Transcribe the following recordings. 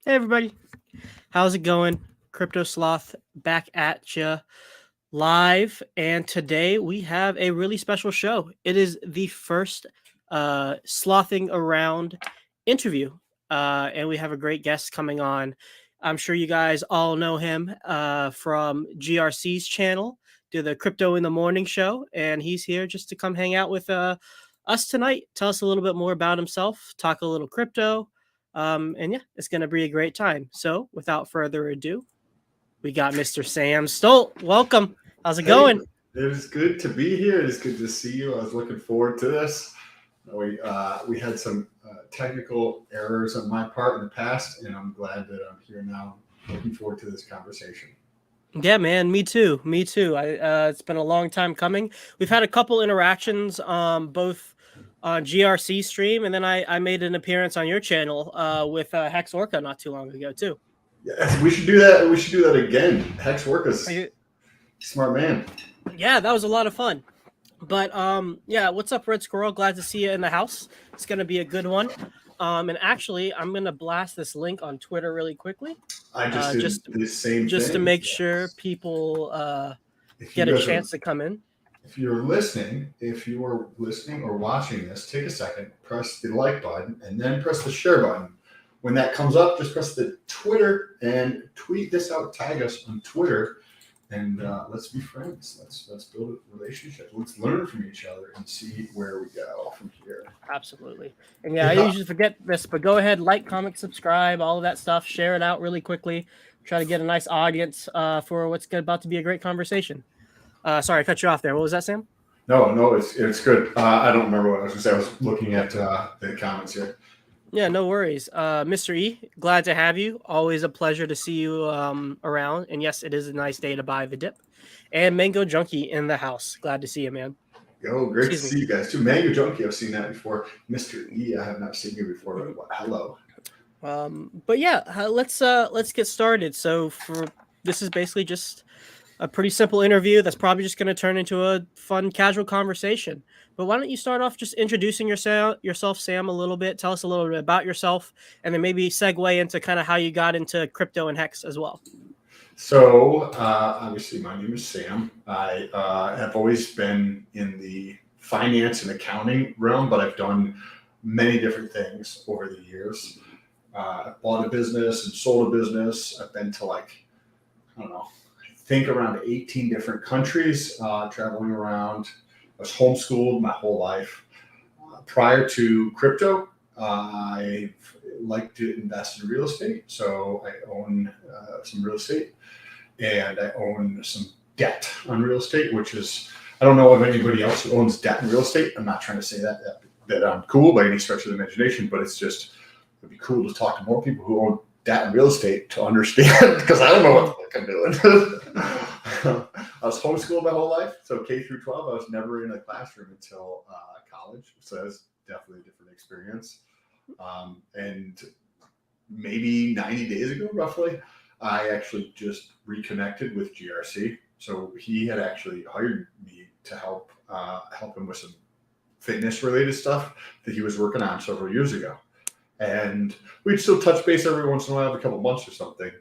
Hey everybody, how's it going? Crypto Sloth back at you live, and today we have a really special show. It is the first Slothing Around interview, and we have a great guest coming on. I'm sure you guys all know him from GRC's channel, do the Crypto in the Morning show, and he's here just to come hang out with us tonight. Tell us a little bit more about himself, talk a little crypto, and yeah, it's going to be a great time. So, without further ado, we got Mr. Sam Stolt. Welcome. How's it Hey, going? it is good to be here. It is good to see you. I was looking forward to this. We had some technical errors on my part in the past, and I'm glad that I'm here now. Looking forward to this conversation. Yeah, man. Me too. Me too. It's been a long time coming. We've had a couple interactions, both on GRC stream, and then I made an appearance on your channel with Hex Orca not too long ago too. Yeah, we should do that. We should do that again. Hex Work is smart man. Yeah, that was a lot of fun. But yeah, what's up, Red Squirrel? Glad to see you in the house. It's gonna be a good one. And actually, I'm gonna blast this link on Twitter really quickly, I just did just the same just to thing. make sure people If you get a guys are, chance to come in. if you are listening or watching this, take a second, press the like button, and then press the share button. When that comes up, just press the Twitter and tweet this out. Tag us on Twitter, and let's be friends. Let's build a relationship. Let's learn from each other and see where we go from here. Absolutely. And yeah, I usually forget this, but go ahead, like, comment, subscribe, all of that stuff. Share it out really quickly. Try to get a nice audience for what's about to be a great conversation. Sorry, I cut you off there. What was that, Sam? No, it's good. I don't remember what I was going to say. I was looking at the comments here. Yeah, no worries. Mr. E, glad to have you. Always a pleasure to see you around. And yes, it is a nice day to buy the dip. And Mango Junkie in the house. Glad to see you, man. Yo, great to Excuse me. see you guys too. Mango Junkie, I've seen that before. Mr. E, I have not seen you before. But hello. But yeah, let's get started. So for this is basically just a pretty simple interview that's probably just going to turn into a fun, casual conversation. But why don't you start off just introducing yourself, Sam, a little bit? Tell us a little bit about yourself, and then maybe segue into kind of how you got into crypto and Hex as well. So, obviously, my name is Sam. I have always been in the finance and accounting realm, but I've done many different things over the years. I bought a business and sold a business. I've been to I don't know, I think around 18 different countries, traveling around. I was homeschooled my whole life. Prior to crypto, I like to invest in real estate. So I own some real estate, and I own some debt on real estate, which is, I don't know of anybody else who owns debt in real estate. I'm not trying to say that I'm cool by any stretch of the imagination, but it'd be cool to talk to more people who own debt in real estate to understand, because I don't know what the fuck I'm doing. I was homeschooled my whole life, so K through 12, I was never in a classroom until college, so that's definitely a different experience. And maybe 90 days ago, roughly, I actually just reconnected with GRC. So he had actually hired me to help him with some fitness related stuff that he was working on several years ago. And we'd still touch base every once in a while, every couple months or something.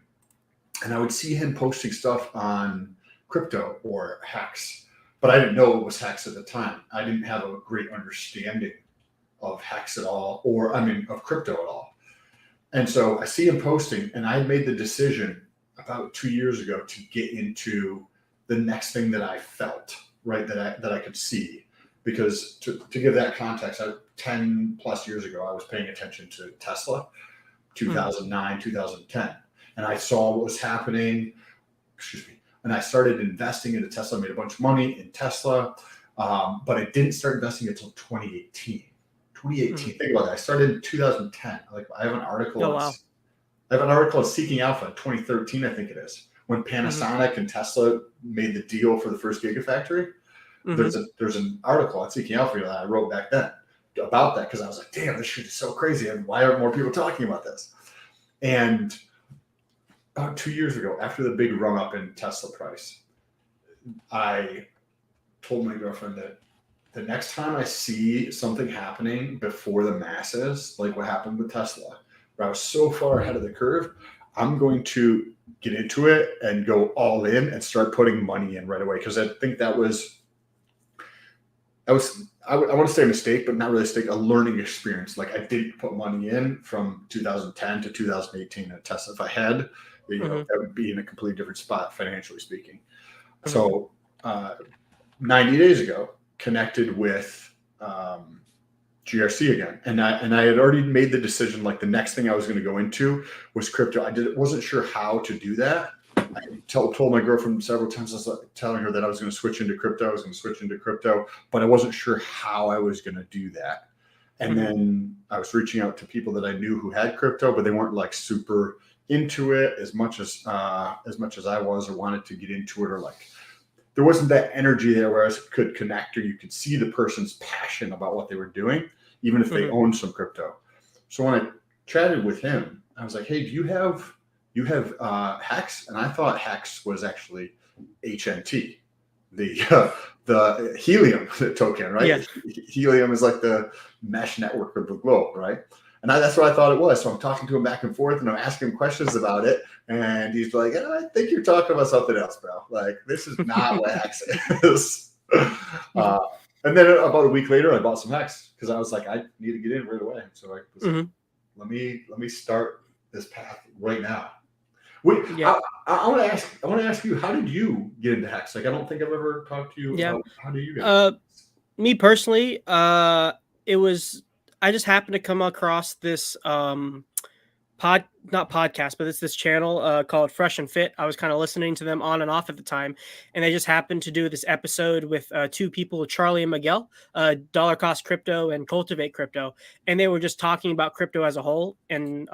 And I would see him posting stuff on crypto or Hex, but I didn't know it was Hex at the time. I didn't have a great understanding of Hex at all, of crypto at all. And so I see him posting, and I made the decision about 2 years ago to get into the next thing that I felt, right, that I could see. Because to give that context, 10 plus years ago, I was paying attention to Tesla, 2009, 2010. And I saw what was happening, and I started investing into Tesla, made a bunch of money in Tesla, but I didn't start investing until 2018. Think about that. I started in 2010. I have an article. Oh, wow. I have an article on Seeking Alpha in 2013, I think it is, when Panasonic and Tesla made the deal for the first Gigafactory. There's an article on Seeking Alpha that I wrote back then about that, because I was like, damn, this shit is so crazy. And why aren't more people talking about this? And about 2 years ago, after the big run up in Tesla price, I told my girlfriend that the next time I see something happening before the masses, like what happened with Tesla, where I was so far ahead of the curve. I'm going to get into it and go all in and start putting money in right away, because I think that was I want to say a mistake, but not really a mistake, a learning experience. Like, I didn't put money in from 2010 to 2018 and test. If I had, that would be in a completely different spot financially speaking. So 90 days ago, connected with GRC again, and I had already made the decision. Like, the next thing I was going to go into was crypto. Wasn't sure how to do that. I told my girlfriend several times, I was telling her that I was going to switch into crypto, but I wasn't sure how I was going to do that. And then I was reaching out to people that I knew who had crypto, but they weren't like super into it as much as I was, or wanted to get into it, or like there wasn't that energy there where I could connect, or you could see the person's passion about what they were doing, even if they owned some crypto. So when I chatted with him, I was like, "Hey, do you have Hex?" And I thought Hex was actually HNT, the helium token, right? Yeah. Helium is like the mesh network of the globe, right? And that's what I thought it was. So I'm talking to him back and forth, and I'm asking him questions about it. And he's like, "I think you're talking about something else, bro. Like, this is not what Hex is." And then about a week later, I bought some Hex because I was like, I need to get in right away. So I was like, let me start this path right now. I want to ask you, how did you get into Hex? Like, I don't think I've ever talked to you about how do you get me personally, it was, I just happened to come across this not podcast, but it's this channel called Fresh and Fit. I was kind of listening to them on and off at the time, and they just happened to do this episode with two people, Charlie and Miguel, Dollar Cost Crypto and Cultivate Crypto, and they were just talking about crypto as a whole. And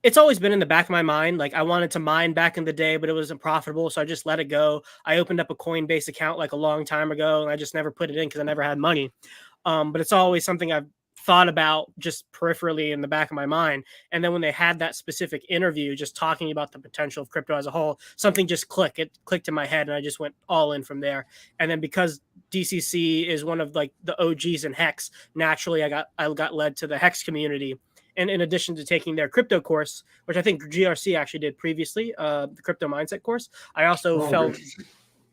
it's always been in the back of my mind. Like, I wanted to mine back in the day, but it wasn't profitable, so I just let it go. I opened up a Coinbase account like a long time ago, and I just never put it in because I never had money. But it's always something I've thought about just peripherally in the back of my mind. And then when they had that specific interview, just talking about the potential of crypto as a whole, something just clicked. It clicked in my head, and I just went all in from there. And then because DCC is one of like the OGs in Hex, naturally I got led to the Hex community. And in addition to taking their crypto course, which I think GRC actually did previously, the crypto mindset course, I also fell deep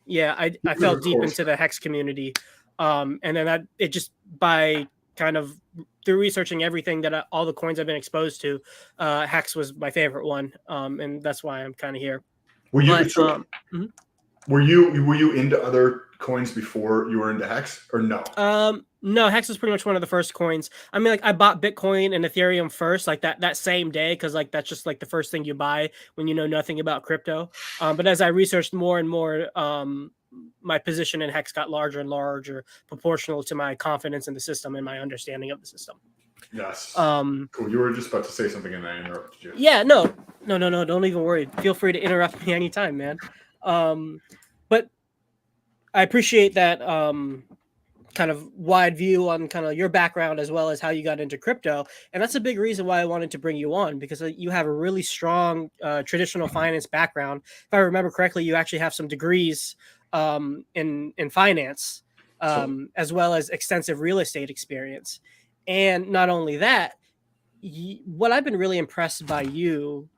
into the Hex community. And then it just, by kind of through researching everything that all the coins I've been exposed to, Hex was my favorite one. And that's why I'm kind of here. Were you into other coins before you were into Hex, or no? No, Hex was pretty much one of the first coins. I mean, like, I bought Bitcoin and Ethereum first, like that same day, because like that's just like the first thing you buy when you know nothing about crypto. But as I researched more and more, my position in Hex got larger and larger, proportional to my confidence in the system and my understanding of the system. Yes. Cool. You were just about to say something, and I interrupted you. Yeah. No. Don't even worry. Feel free to interrupt me anytime, man. But I appreciate that kind of wide view on kind of your background as well as how you got into crypto. And that's a big reason why I wanted to bring you on, because you have a really strong traditional finance background. If I remember correctly, you actually have some degrees in finance, as well as extensive real estate experience. And not only that, what I've been really impressed by you,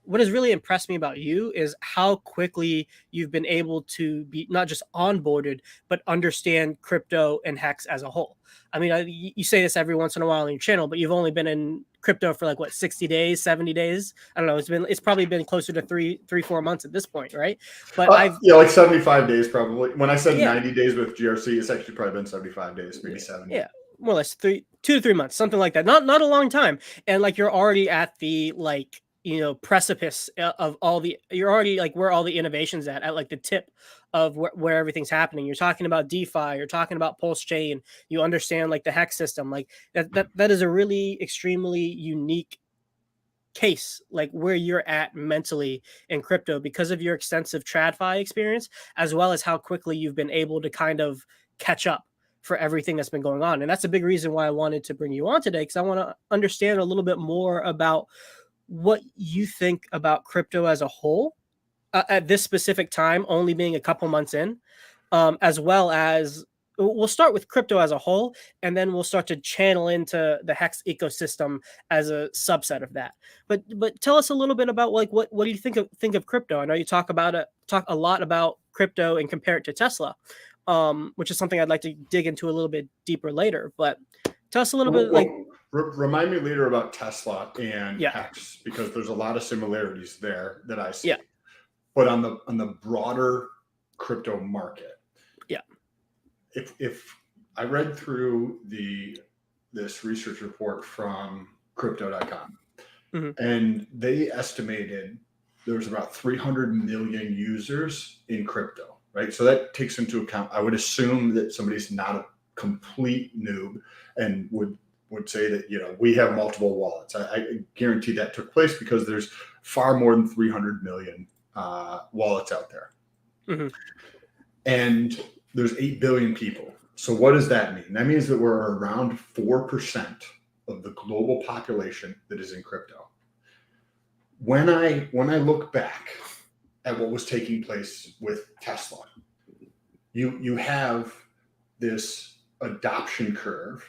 what has really impressed me about you is how quickly you've been able to be not just onboarded, but understand crypto and Hex as a whole. I mean, you say this every once in a while on your channel, but you've only been in crypto for like what, 60 days, 70 days? I don't know. It's probably been closer to 4 months at this point, right? But like 75 days probably. When I said 90 days with GRC, it's actually probably been 75 days, maybe 70. Yeah, more or less 2 to 3 months, something like that. Not a long time. And like, you're already at the like, precipice of you're already like where all the innovations at like the tip of where everything's happening. You're talking about DeFi, you're talking about Pulsechain, you understand like the Hex system, like that is a really extremely unique case, like where you're at mentally in crypto, because of your extensive TradFi experience, as well as how quickly you've been able to kind of catch up for everything that's been going on. And that's a big reason why I wanted to bring you on today, because I want to understand a little bit more about what you think about crypto as a whole at this specific time, only being a couple months in, as well as we'll start with crypto as a whole, and then we'll start to channel into the Hex ecosystem as a subset of that. But tell us a little bit about like what do you think of crypto? I know you talk a lot about crypto and compare it to Tesla, which is something I'd like to dig into a little bit deeper later. But tell us a little bit like Remind me later about Tesla and yeah Hex, because there's a lot of similarities there that I see. yeah But on the broader crypto market, yeah if I read through this research report from crypto.com, hmm and they estimated there was about 300 million users in crypto, right? So that takes into account, I would assume that somebody's not a complete noob and would say that, we have multiple wallets. I guarantee that took place because there's far more than 300 million wallets out there. hmm And there's 8 billion people. So what does that mean? That means that we're around 4% of the global population that is in crypto. When I look back at what was taking place with Tesla, you have this adoption curve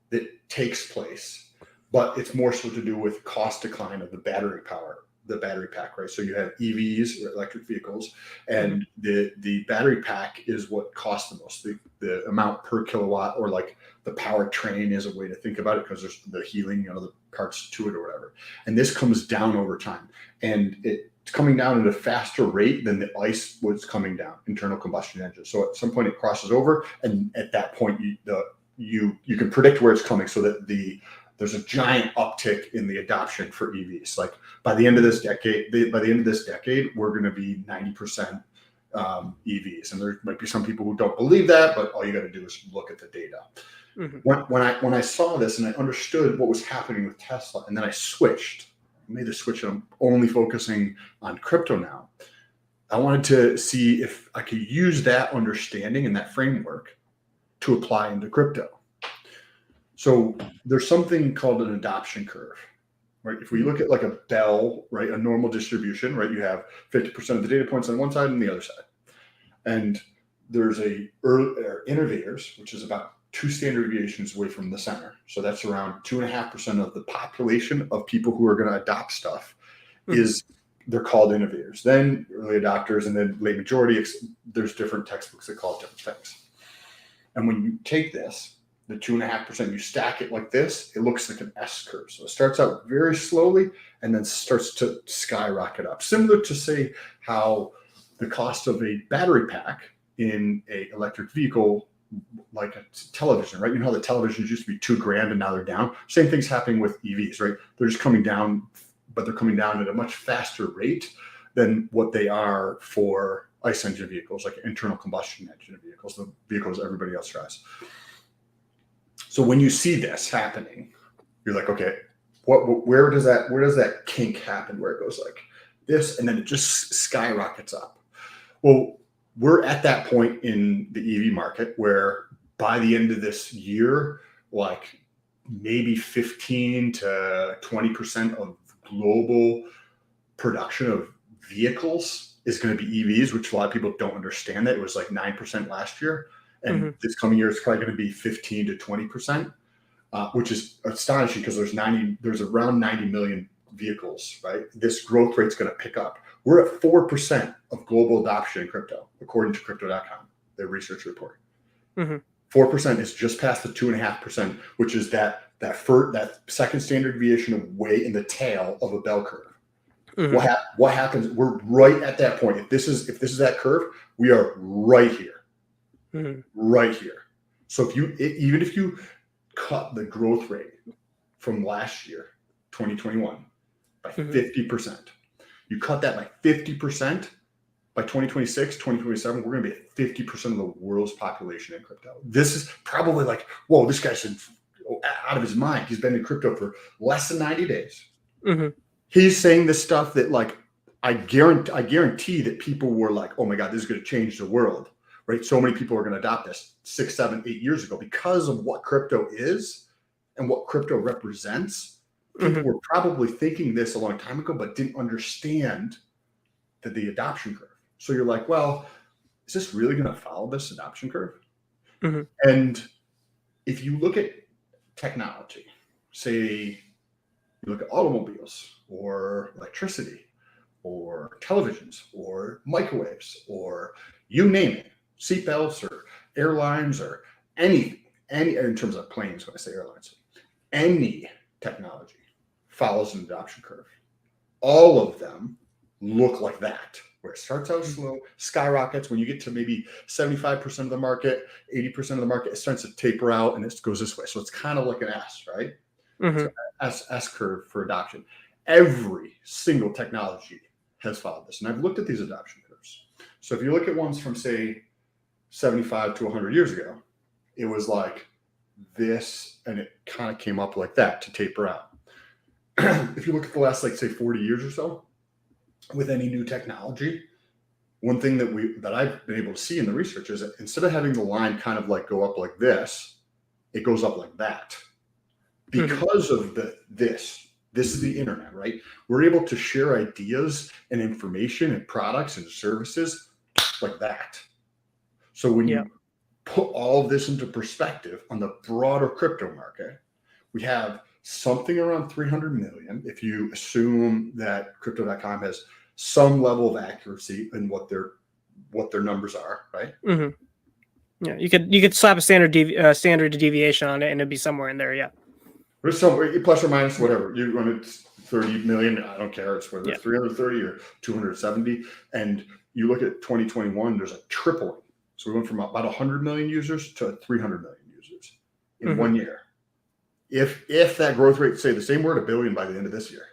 that takes place, but it's more so to do with cost decline of the battery pack, right? So you have EVs, or electric vehicles, and the battery pack is what costs the most. The amount per kilowatt, or like the powertrain is a way to think about it, because there's the healing, the parts to it or whatever. And this comes down over time, and it's coming down at a faster rate than the ICE was coming down, internal combustion engine. So at some point it crosses over, and at that point you can predict where it's coming, so that there's a giant uptick in the adoption for EVs. Like by the end of this decade, we're going to be 90% EVs. And there might be some people who don't believe that, but all you got to do is look at the data. hmm When I saw this and I understood what was happening with Tesla, and then I made the switch, and I'm only focusing on crypto now. I wanted to see if I could use that understanding and that framework to apply into crypto. So there's something called an adoption curve, right? If we look at like a bell, right, a normal distribution, right, you have 50% of the data points on one side and the other side. And there's innovators, which is about 2 standard deviations away from the center. So that's around 2.5% of the population of people who are going to adopt stuff. They're called innovators. Then early adopters, and then late majority. There's different textbooks that call it different things. And when you take this, the 2.5%, you stack it like this, it looks like an S curve. So it starts out very slowly and then starts to skyrocket up. Similar to, say, how the cost of a battery pack in a electric vehicle, like a television, right? You know how the televisions used to be $2,000 and now they're down? Same thing's happening with EVs, right? They're just coming down, but they're coming down at a much faster rate than what they are for ICE engine vehicles, like internal combustion engine vehicles, the vehicles everybody else drives. So when you see this happening, you're like, okay, where does that kink happen, where it goes like this, and then it just skyrockets up? Well, we're at that point in the EV market where by the end of this year, like maybe 15 to 20% of global production of vehicles is going to be EVs, which a lot of people don't understand. That it was like 9% last year. And this coming year is probably going to be 15 to 20%, which is astonishing because there's around 90 million vehicles, right? This growth rate is going to pick up. We're at 4% of global adoption in crypto, according to crypto.com, their research report. 4% is just past the 2.5%, which is that second standard deviation of way in the tail of a bell curve. What happens? We're right at that point. If this is that curve, we are right here. Right here. So even if you cut the growth rate from last year, 2021, by 50%, you cut that by 50%, by 2026, 2027, we're going to be at 50% of the world's population in crypto. This is probably like, whoa, this guy's out of his mind. He's been in crypto for less than 90 days. He's saying this stuff that, like, I guarantee that people were like, oh my God, this is going to change the world. Right? So many people are going to adopt this 6, 7, 8 years ago because of what crypto is and what crypto represents. People were probably thinking this a long time ago, but didn't understand the adoption curve. So you're like, well, is this really going to follow this adoption curve? Mhm. And if you look at technology, say you look at automobiles or electricity or televisions or microwaves or you name it, seatbelts or airlines or anything, any in terms of planes, when I say airlines, any technology follows an adoption curve. All of them look like that, where it starts out slow, skyrockets. When you get to maybe 75% of the market, 80% of the market, it starts to taper out and it goes this way. So it's kind of like an S, right? Mhm. So S curve for adoption. Every single technology has followed this. And I've looked at these adoption curves. So if you look at ones from, say, 75 to 100 years ago, it was like this, and it kind of came up like that to taper out. If you look at the last, like, say, 40 years or so, with any new technology, one thing that I've been able to see in the research is that instead of having the line kind of like go up like this, it goes up like that. Because of this is the internet, right? We're able to share ideas and information and products and services like that. So when you put all of this into perspective on the broader crypto market, we have something around 300 million. If you assume that crypto.com has some level of accuracy in what their numbers are, right? Mhm. Yeah, you could slap a standard deviation on it, and it'd be somewhere in there. Yeah. There's some plus or minus whatever. You run it 30 million, I don't care. It's whether it's 330 or 270. And you look at 2021, there's a tripling. So we went from about 100 million users to 300 million users in 1 year. If that growth rate, say the same, we're at 1 billion by the end of this year,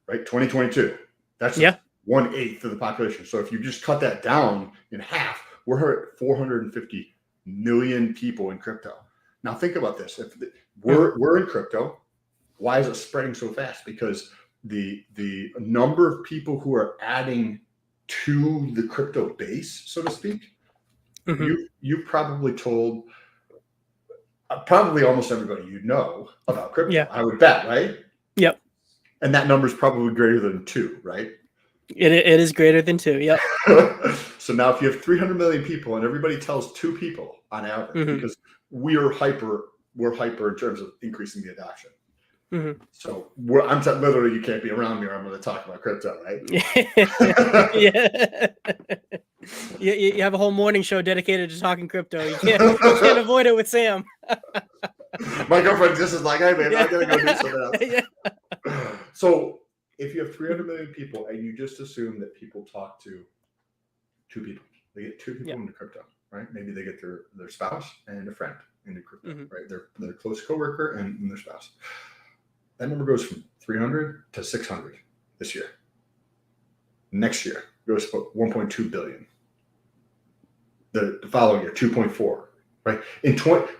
right? 2022. That's 1/8 of the population. So if you just cut that down in half, we're at 450 million people in crypto. Now think about this: if we're in crypto, why is it spreading so fast? Because the number of people who are adding to the crypto base, so to speak, you probably told probably almost everybody you know about crypto. Yeah. I would bet, right? Yep. And that number is probably greater than 2, right? It is greater than 2. Yep. So now if you have 300 million people and everybody tells 2 people on average, because we're hyper in terms of increasing the adoption. So I'm talking literally, you can't be around me or I'm going to talk about crypto, right? Yeah. You have a whole morning show dedicated to talking crypto. You can't avoid it with Sam. My girlfriend just is like, hey man, I gotta go do something else. So if you have 300 million people and you just assume that people talk to 2 people, they get 2 people into crypto, right? Maybe they get their spouse and a friend into crypto, right? Their close coworker and their spouse. That number goes from 300 to 600 this year. Next year goes to 1.2 billion. The following year, 2.4. Right?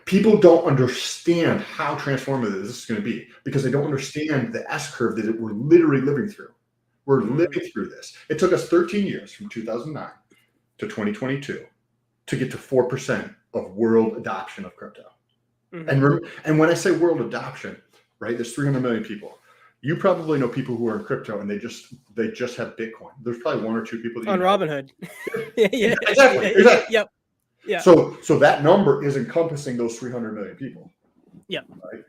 People don't understand how transformative this is going to be because they don't understand the S curve that we're literally living through. We're living through this. It took us 13 years from 2009 to 2022 to get to 4% of world adoption of crypto. And when I say world adoption, right, there's 300 million people. You probably know people who are in crypto and they just have Bitcoin. There's probably 1 or 2 people on Robinhood. Yeah, exactly. Yep. Yeah. So that number is encompassing those 300 million people. Yep. Right.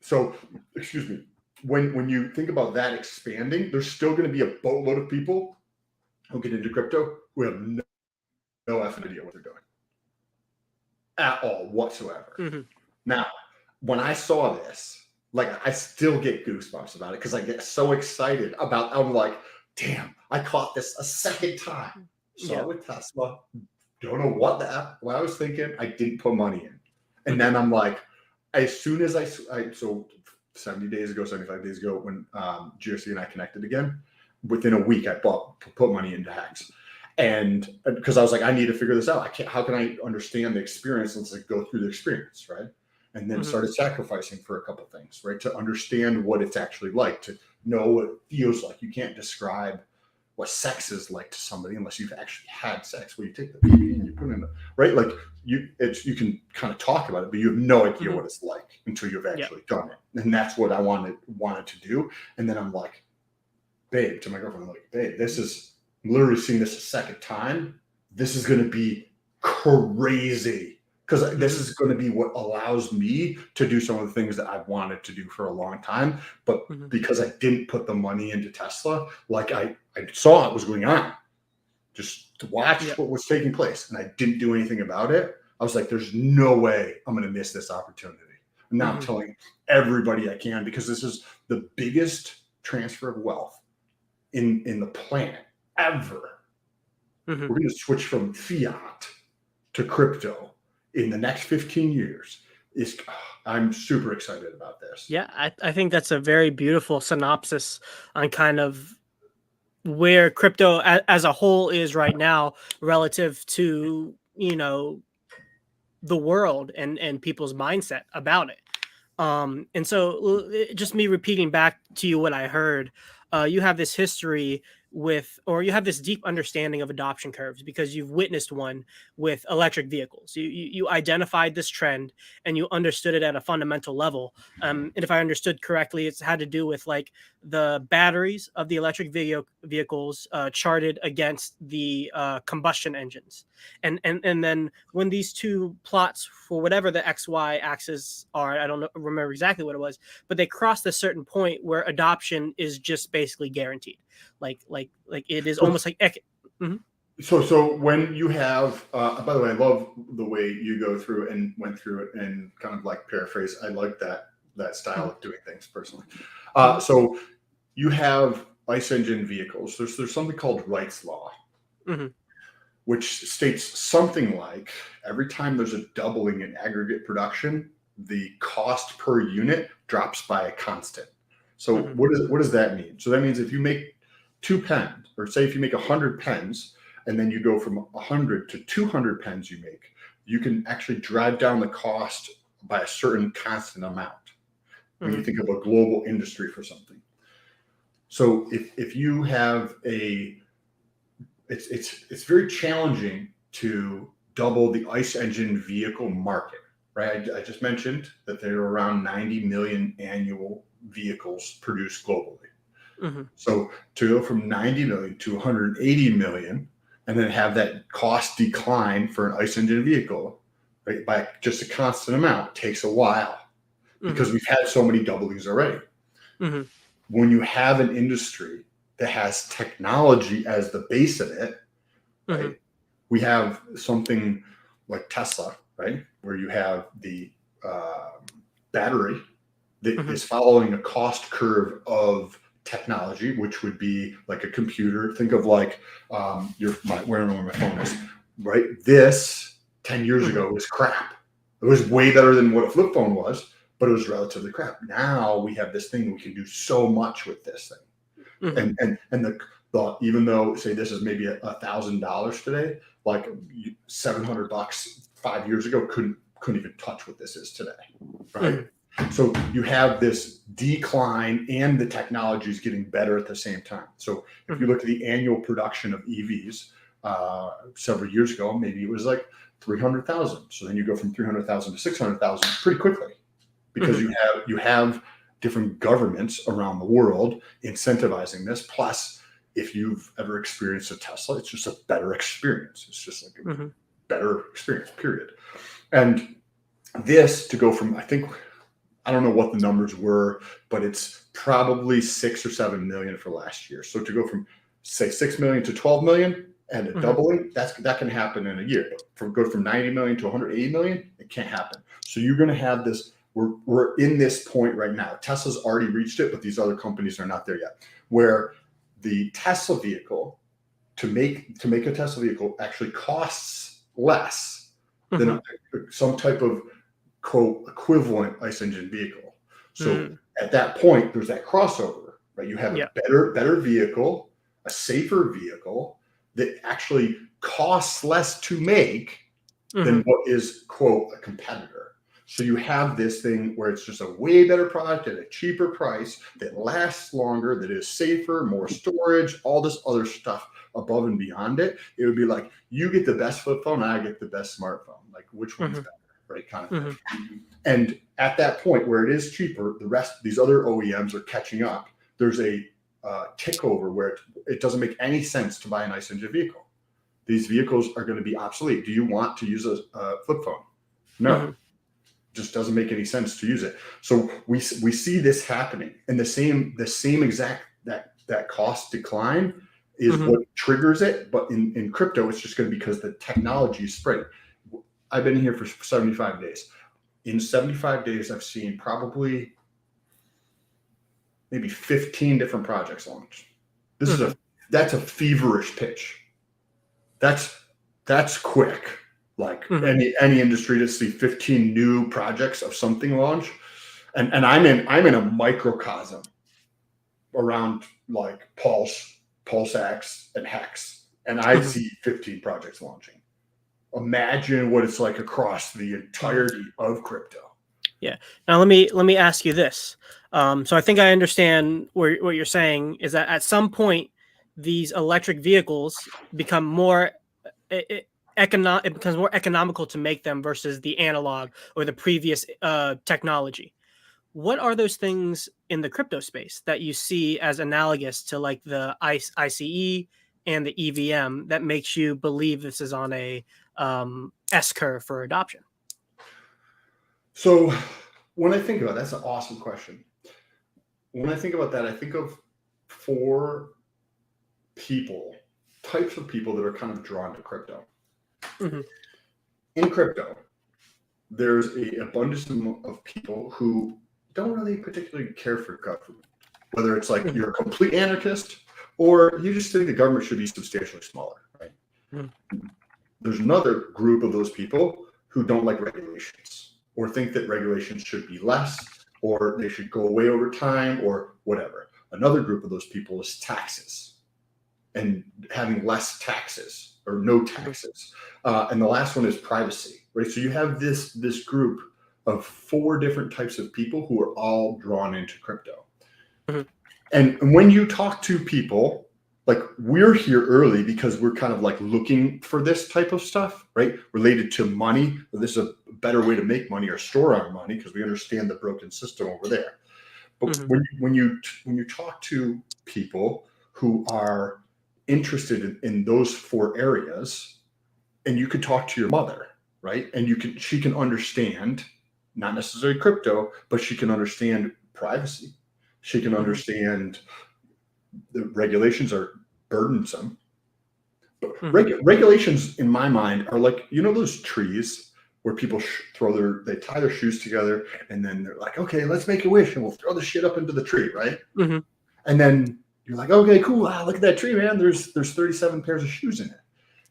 So, excuse me. When you think about that expanding, there's still going to be a boatload of people who get into crypto who have no effing idea what they're doing at all whatsoever. Now, when I saw this, like, I still get goosebumps about it because I get so excited about. I'm like, damn, I caught this a second time. Saw it with Tesla. Don't know what I was thinking. I didn't put money in. And then I'm like, as soon as I so 70 days ago, 75 days ago, when GRC and I connected again, within a week, I put money into Hex. And because I was like, I need to figure this out. How can I understand the experience? Let's like go through the experience, right? And then started sacrificing for a couple of things, right? To understand what it's actually like, to know what it feels like. You can't describe what sex is like to somebody unless you've actually had sex, where you take the baby and you put it in right? Like you can kind of talk about it, but you have no idea what it's like until you've actually done it. And that's what I wanted to do. And then I'm like, babe, to my girlfriend, I'm like, babe, this is literally seeing this a second time. This is going to be crazy, because this is going to be what allows me to do some of the things that I've wanted to do for a long time. But because I didn't put the money into Tesla, like I saw it was going on, just to watch what was taking place, and I didn't do anything about it. I was like, there's no way I'm going to miss this opportunity. And now I'm telling everybody I can, because this is the biggest transfer of wealth in the planet ever. We're going to switch from fiat to crypto in the next 15 years. I'm super excited about this. Yeah, I think that's a very beautiful synopsis on kind of where crypto as a whole is right now relative to, the world and people's mindset about it. And so just me repeating back to you what I heard, you have this history with, or you have this deep understanding of adoption curves because you've witnessed one with electric vehicles. You identified this trend and you understood it at a fundamental level. And if I understood correctly, it's had to do with like the batteries of the electric vehicles charted against the combustion engines, and then when these two plots, for whatever the XY axis are, I don't remember exactly what it was, but they crossed a certain point where adoption is just basically guaranteed. Like it is almost like So when you have, by the way, I love the way you go through and went through it and kind of like paraphrase. I like that style of doing things personally. So you have ICE engine vehicles. There's something called Wright's Law, which states something like every time there's a doubling in aggregate production, the cost per unit drops by a constant. So what does that mean? So that means if you make 2 pens, or say if you make 100 pens, and then you go from 100 to 200 pens you can actually drive down the cost by a certain constant amount when you think of a global industry for something. So if you have it's very challenging to double the ICE engine vehicle market, right? I just mentioned that there are around 90 million annual vehicles produced globally. So to go from 90 million to 180 million, and then have that cost decline for an ICE engine vehicle, right, by just a constant amount, takes a while because we've had so many doublings already. When you have an industry that has technology as the base of it, right? We have something like Tesla, right, where you have the battery that is following a cost curve of technology, which would be like a computer. Think of like where my phone is, right? This 10 years ago was crap. It was way better than what a flip phone was, but it was relatively crap. Now we have this thing, we can do so much with this thing. And the even though say this is maybe $1,000 today, like $700 5 years ago couldn't even touch what this is today, right? So you have this decline and the technology is getting better at the same time. So if you look at the annual production of EVs several years ago, maybe it was like 300,000. So then you go from 300,000 to 600,000 pretty quickly because you have different governments around the world incentivizing this. Plus, if you've ever experienced a Tesla, it's just a better experience. It's just like a better experience, period. And this to go from, I don't know what the numbers were, but it's probably 6 or 7 million for last year. So to go from say 6 million to 12 million and a doubling, that can happen in a year. Go from 90 million to 180 million, it can't happen. So you're going to have this. We're in this point right now. Tesla's already reached it, but these other companies are not there yet. Where the Tesla vehicle, to make a Tesla vehicle actually costs less than some type of quote equivalent ICE engine vehicle. So at that point, there's that crossover, right? You have a better vehicle, a safer vehicle that actually costs less to make than what is quote a competitor. So you have this thing where it's just a way better product at a cheaper price that lasts longer, that is safer, more storage, all this other stuff above and beyond it. It would be like you get the best flip phone, and I get the best smartphone. Like which one's better, right? Kind of thing. And at that point where it is cheaper, the rest, these other OEMs are catching up. There's a tick over where it doesn't make any sense to buy an ICE engine vehicle These vehicles are going to be obsolete. Do you want to use a flip phone? No. Mm-hmm. Just doesn't make any sense to use it. So we see this happening, and the same exact that cost decline is Mm-hmm. what triggers it. But in crypto, it's just going to be because the technology is spreading. I've been here for 75 days. In 75 days, I've seen probably maybe 15 different projects launched. That's a feverish pitch. That's quick. Like any industry to see 15 new projects of something launch. And I'm in a microcosm around like Pulsechain and Hex. And I see 15 projects launching. Imagine what it's like across the entirety of crypto. Yeah. Now let me ask you this. So I think I understand what you're saying is that at some point these electric vehicles become more it becomes more economical to make them versus the analog or the previous technology. What are those things in the crypto space that you see as analogous to like the ICE and the EVM that makes you believe this is on a S curve for adoption? So when I think about that's an awesome question. When I think about that, I think of 4 types of people that are kind of drawn to crypto. In crypto, there's an abundance of people who don't really particularly care for government, whether it's like you're a complete anarchist or you just think the government should be substantially smaller, right? There's another group of those people who don't like regulations or think that regulations should be less or they should go away over time or whatever. Another group of those people is taxes and having less taxes or no taxes. And the last one is privacy, right? So you have this group of 4 different types of people who are all drawn into crypto. And when you talk to people, like we're here early because we're kind of like looking for this type of stuff, right? Related to money. This is a better way to make money or store our money because we understand the broken system over there. But when you talk to people who are interested in those 4 areas, and you could talk to your mother, right? And she can understand, not necessarily crypto, but she can understand privacy. She can understand the regulations are burdensome. Regulations, in my mind, are like, those trees where people they tie their shoes together and then they're like, okay, let's make a wish and we'll throw the shit up into the tree, right? And then you're like, okay, cool. Wow, look at that tree, man. There's 37 pairs of shoes in it.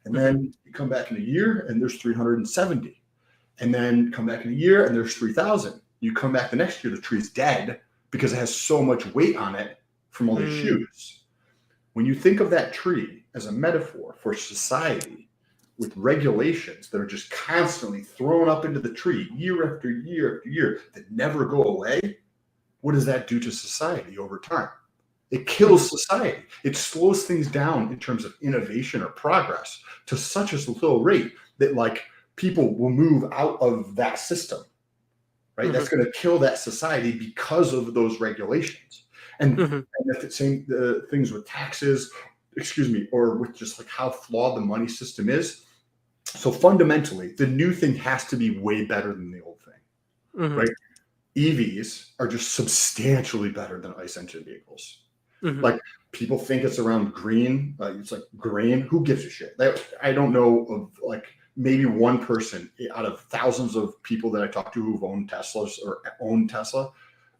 And then you come back in a year and there's 370. And then come back in a year and there's 3,000. You come back the next year, the tree's dead because it has so much weight on it from all these shoes. When you think of that tree as a metaphor for society with regulations that are just constantly thrown up into the tree year after year after year that never go away, what does that do to society over time? It kills society. It slows things down in terms of innovation or progress to such a slow rate that like people will move out of that system, right? That's going to kill that society because of those regulations. And the same things with taxes, or with just like how flawed the money system is. So fundamentally, the new thing has to be way better than the old thing, right? EVs are just substantially better than ICE engine vehicles. Like people think it's around green, it's like green. Who gives a shit? I don't know of like maybe one person out of thousands of people that I talk to who've owned Teslas or own Tesla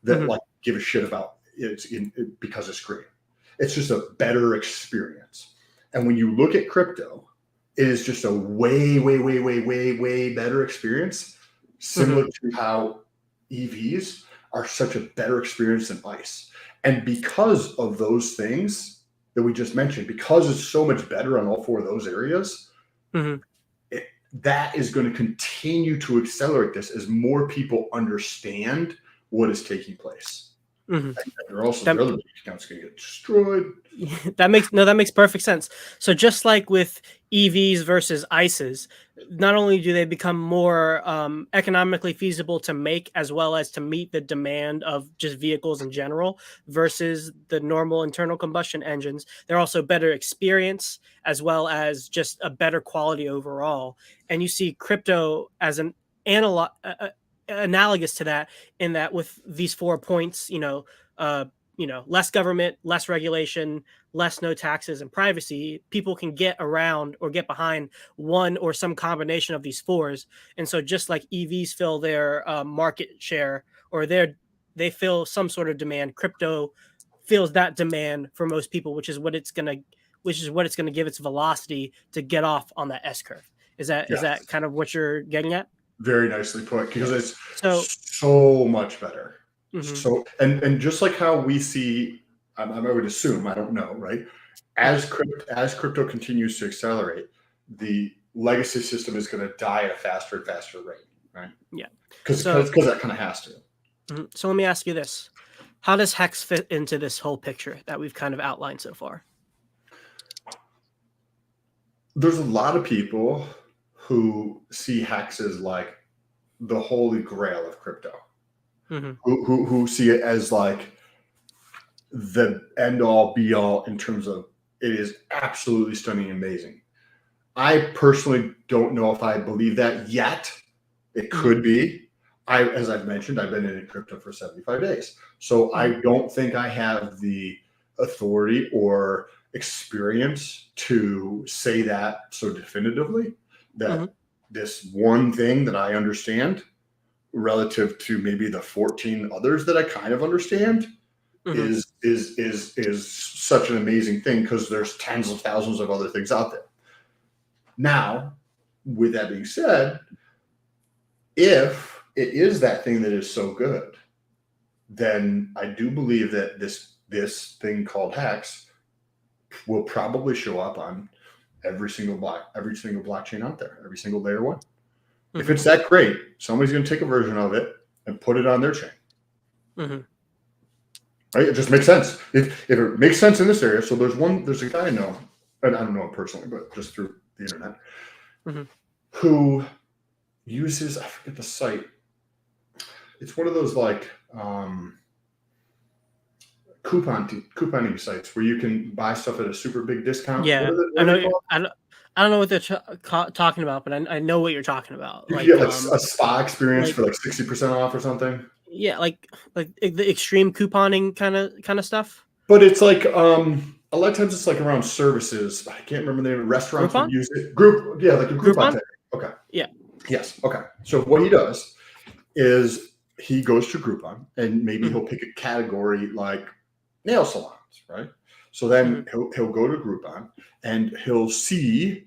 that like give a shit about because it's green. It's just a better experience. And when you look at crypto, it is just a way, way, way, way, way, way better experience, similar to how EVs are such a better experience than ICE. And because of those things that we just mentioned, because it's so much better on all 4 of those areas, that is going to continue to accelerate this as more people understand what is taking place. Hmm. And also the other bank accounts going to get destroyed. That makes perfect sense. So just like with EVs versus ICEs, not only do they become more economically feasible to make, as well as to meet the demand of just vehicles in general versus the normal internal combustion engines, they're also better experience as well as just a better quality overall. And you see crypto as an analog analogous to that, in that with these 4 points, less government, less regulation, less no taxes and privacy, people can get around or get behind one or some combination of these fours. And so just like EVs fill their market share, or they fill some sort of demand, crypto fills that demand for most people, which is what it's gonna give its velocity to get off on that S curve. Is that Yes. kind of what you're getting at? Very nicely put, Yeah. because it's So so much better. mhm, So, and just like how we see, I would assume, I don't know, right? yeah, As crypto continues to accelerate, the legacy system is going to die at a faster and faster rate, right? yeah. Because So that kind of has to. so let me ask you this: how does Hex fit into this whole picture that we've kind of outlined so far? There's a lot of people who see Hex as like the holy grail of crypto, Hmm. who see it as like the end all be all in terms of it is absolutely stunning, amazing. I personally don't know if I believe that yet. It Hmm. could be. As I've mentioned, I've been in crypto for 75 days. So Hmm. I don't think I have the authority or experience to say that so definitively, Hmm. that this one thing that I understand relative to maybe the 14 others that I kind of understand Hmm. is such an amazing thing, because there's tens of thousands of other things out there. Now, with that being said, if it is that thing that is so good, then I do believe that this thing called Hex will probably show up on every single blockchain out there, every single layer one. If Hmm. it's that great, somebody's going to take a version of it and put it on their chain. Hmm. Right? It just makes sense. If it makes sense in this area, so there's a guy I know, and I don't know him personally, but just through the internet, Hmm. who uses, I forget the site. It's one of those like couponing sites where you can buy stuff at a super big discount. Yeah, What I are know. they called? I don't know what they're talking about, but I know what you're talking about. You can get like a spa experience Like for like 60% off or something. yeah, like the extreme couponing kind of stuff. But it's like a lot of times it's like around services. I can't remember the name. Restaurants would Groupon, use it. Group, yeah, like a Groupon Groupon. type. Okay. Yeah. Yes. Okay. So what he does is he goes to Groupon, and maybe Hmm. he'll pick a category like nail salons, right? So Hmm. then he'll go to Groupon and he'll see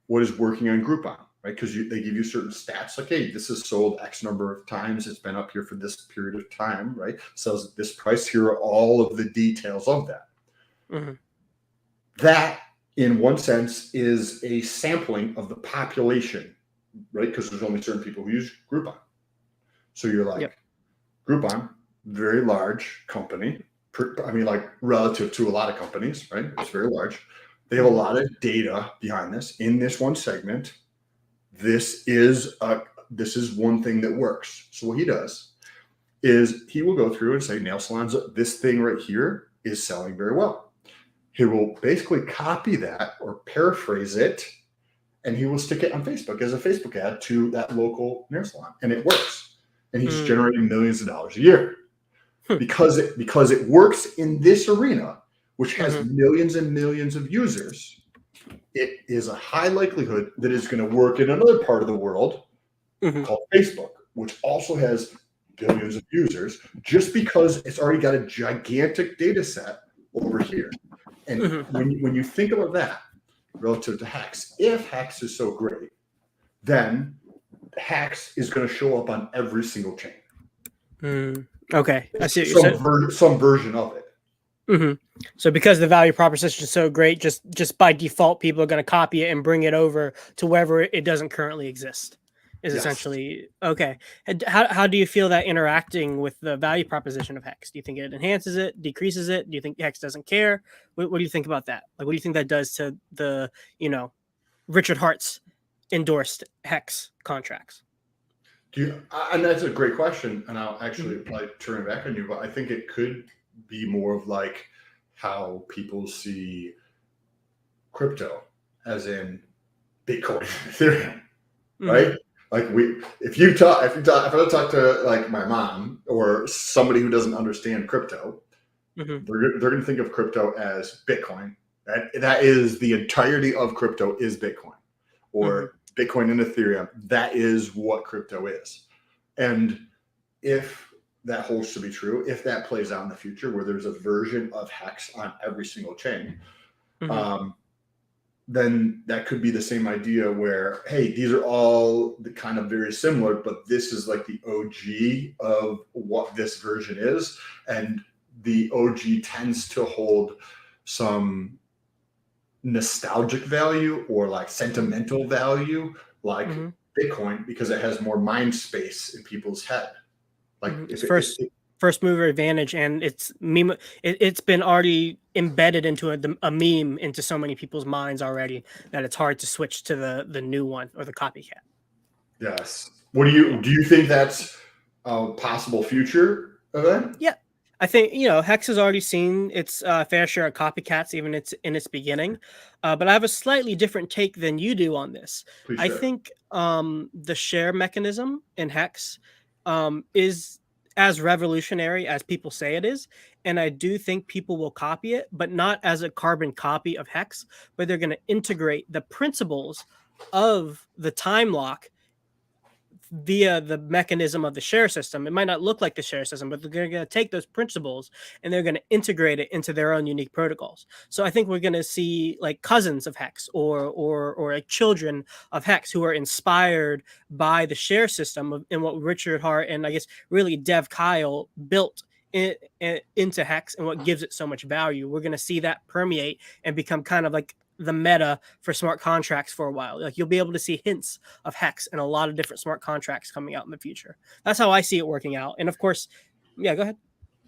what is working on Groupon, right? Because they give you certain stats like, hey, this is sold X number of times. It's been up here for this period of time, right? Sells at this price. Here are all of the details of that. Hmm. That, in one sense, is a sampling of the population, right? Because there's only certain people who use Groupon. So you're Yep. like, Groupon, very large company. I mean, like relative to a lot of companies, right? It's very large. They have a lot of data behind this. In this one segment, this is one thing that works. So what he does is he will go through and say, nail salons, this thing right here is selling very well. He will basically copy that or paraphrase it, and he will stick it on Facebook as a Facebook ad to that local nail salon, and it works. And he's Mm. generating millions of dollars a year because it works in this arena, which has Hmm. millions and millions of users. It is a high likelihood that it's going to work in another part of the world Hmm. called Facebook, which also has billions of users, just because it's already got a gigantic data set over here. And Hmm. when you think about that relative to Hex, if Hex is so great, then Hex is going to show up on every single chain. Mm. Okay, I see what you said. Some version of it. Hmm. So because the value proposition is so great, just by default, people are going to copy it and bring it over to wherever it doesn't currently exist. is Yes. essentially okay. And how do you feel that interacting with the value proposition of Hex? Do you think it enhances it, decreases it? Do you think Hex doesn't care? What do you think about that? Like, what do you think that does to the Richard Hart's endorsed Hex contracts? And that's a great question, and I'll actually Hmm. probably turn it back on you, but I think it could be more of like how people see crypto, as in Bitcoin, Ethereum, Hmm. right? Like if I talk to like my mom or somebody who doesn't understand crypto, Hmm. they're going to think of crypto as Bitcoin. That is the entirety of crypto is Bitcoin, Hmm. or Bitcoin and Ethereum. That is what crypto is. And if that holds to be true, if that plays out in the future where there's a version of Hex on every single chain, Hmm. um, then that could be the same idea where, hey, these are all the kind of very similar, but this is like the OG of what this version is. And the OG tends to hold some nostalgic value or like Hmm. sentimental value, like Hmm. Bitcoin, because it has more mind space in people's head. Like It's if first mover advantage, and it's meme. It's been already embedded into a meme into so many people's minds already that it's hard to switch to the new one or the copycat. yes. What Yeah. do you think that's a possible future event? Yeah, I think Hex has already seen its fair share of copycats, even its in its beginning. But I have a slightly different take than you do on this. Please I share. think the share mechanism in Hex is as revolutionary as people say it is, and I do think people will copy it, but not as a carbon copy of Hex, but they're going to integrate the principles of the time lock via the mechanism of the share system. It might not look like the share system, but they're going to take those principles and they're going to integrate it into their own unique protocols. So I think we're going to see like cousins of Hex or like children of Hex who are inspired by the share system and what Richard Hart and I guess really Dev Kyle built into Hex and what gives it so much value. We're going to see that permeate and become kind of like the meta for smart contracts for a while. Like you'll be able to see hints of Hex and a lot of different smart contracts coming out in the future. That's how I see it working out. And of course, yeah, go ahead.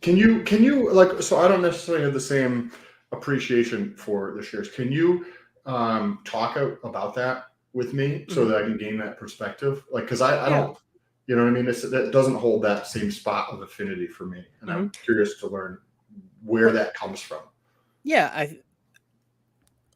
Can you like, so I don't necessarily have the same appreciation for the shares. Can you talk about that with me so Hmm. that I can gain that perspective? Like, because I Yeah. don't, you know what I mean? That doesn't hold that same spot of affinity for me, and Hmm. I'm curious to learn where Well, that comes from. yeah.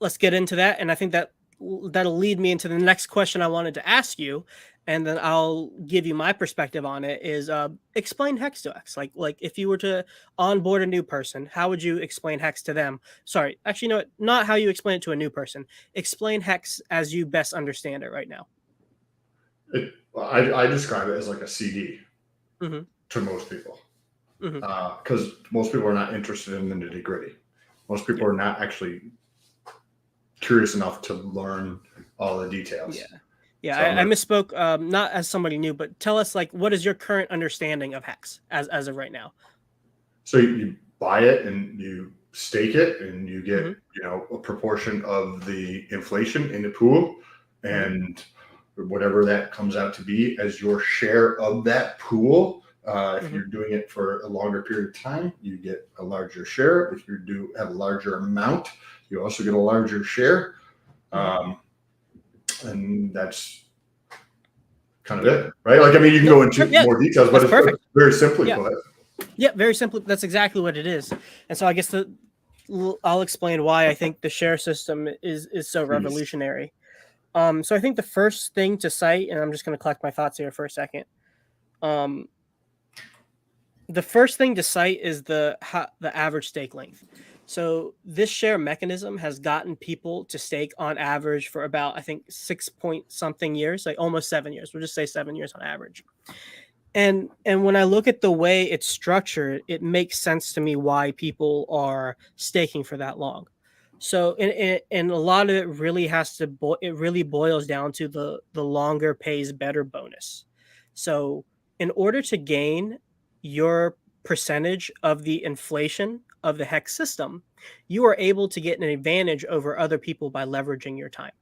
Let's get into that, and I think that'll lead me into the next question I wanted to ask you, and then I'll give you my perspective on it. Is explain Hex to us. Like if you were to onboard a new person, how would you explain Hex to them? Sorry, actually, no, not how you explain it to a new person. Explain Hex as you best understand it right now. I describe it as like a CD Hmm. to most people, Hmm. because most people are not interested in the nitty gritty. Most people Yeah. are not actually curious enough to learn all the Yeah. details. Yeah, So I'm I gonna misspoke. Not as somebody new, but tell us like what is your current understanding of Hex as of right now? So you buy it and you stake it, and you Hmm. get a proportion of the inflation in the pool, Hmm. and whatever that comes out to be as your share of that pool. If Hmm. you're doing it for a longer period of time, you get a larger share. If you do have a larger amount, you also get a larger share, Hmm. um, and that's kind of Yeah. it, right? Like, I mean, you can Nope. go into Yeah. more details, but That's it's perfect. very simply Yeah. put. Yeah. Very simply, that's exactly what it is. And so I guess I'll explain why I think the share system is so Please. revolutionary. So I think the first thing to cite, and I'm just going to collect my thoughts here for a second. Um, the first thing to cite is the average stake length. So this share mechanism has gotten people to stake on average for about I think 6 point something years, like almost 7 years. We'll just say 7 years on average. And when I look at the way it's structured, it makes sense to me why people are staking for that long. So and a lot of it really it really boils down to the longer pays better bonus. So in order to gain your percentage of the inflation of the hex system, you are able to get an advantage over other people by leveraging your time.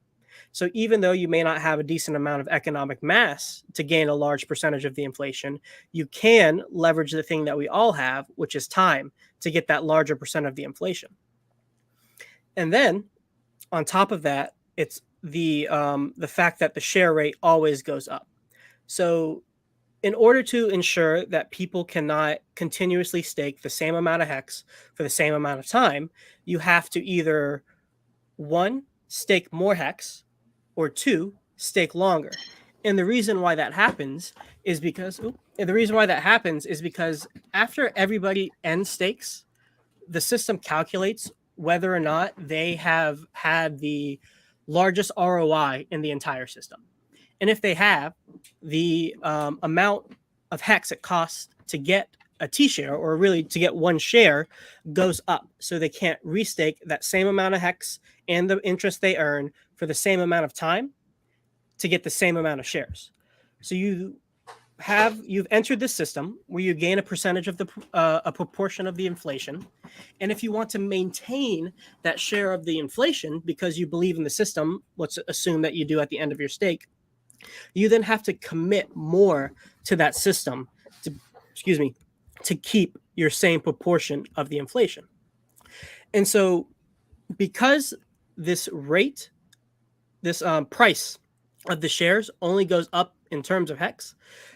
So even though you may not have a decent amount of economic mass to gain a large percentage of the inflation, you can leverage the thing that we all have, which is time, to get that larger percent of the inflation. And then on top of that, it's the fact that the share rate always goes up. So in order to ensure that people cannot continuously stake the same amount of hex for the same amount of time, you have to either one, stake more hex, or two, stake longer. And the reason why that happens is because after everybody end stakes, the system calculates whether or not they have had the largest ROI in the entire system. And if they have, the amount of hex it costs to get a T share, or really to get one share, goes up. So they can't restake that same amount of hex and the interest they earn for the same amount of time to get the same amount of shares. So you've entered this system where you gain a percentage of a proportion of the inflation, and if you want to maintain that share of the inflation because you believe in the system, let's assume that you do at the end of your stake, you then have to commit more to that system to keep your same proportion of the inflation. And so because this price of the shares only goes up in terms of hex,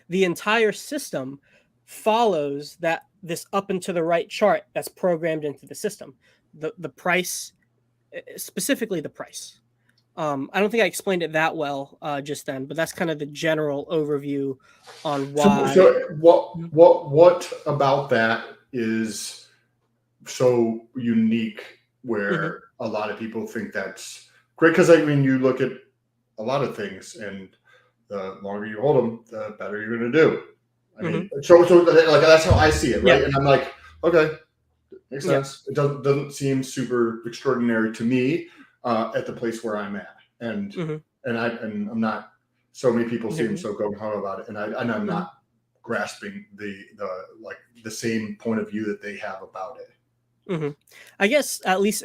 the entire system follows this up and to the right chart that's programmed into the system. The price, specifically the price. I don't think I explained it that well just then, but that's kind of the general overview on why. So what about that is so unique where a lot of people think that's great? Because I mean, you look at a lot of things, and the longer you hold them, the better you're going to do. I mean, so like that's how I see it, right? Yeah. And I'm like, okay, makes sense. It doesn't seem super extraordinary to me at the place where I'm at, and I'm not. So many people seem so gung-ho about it, and I'm not grasping the same point of view that they have about it. I guess at least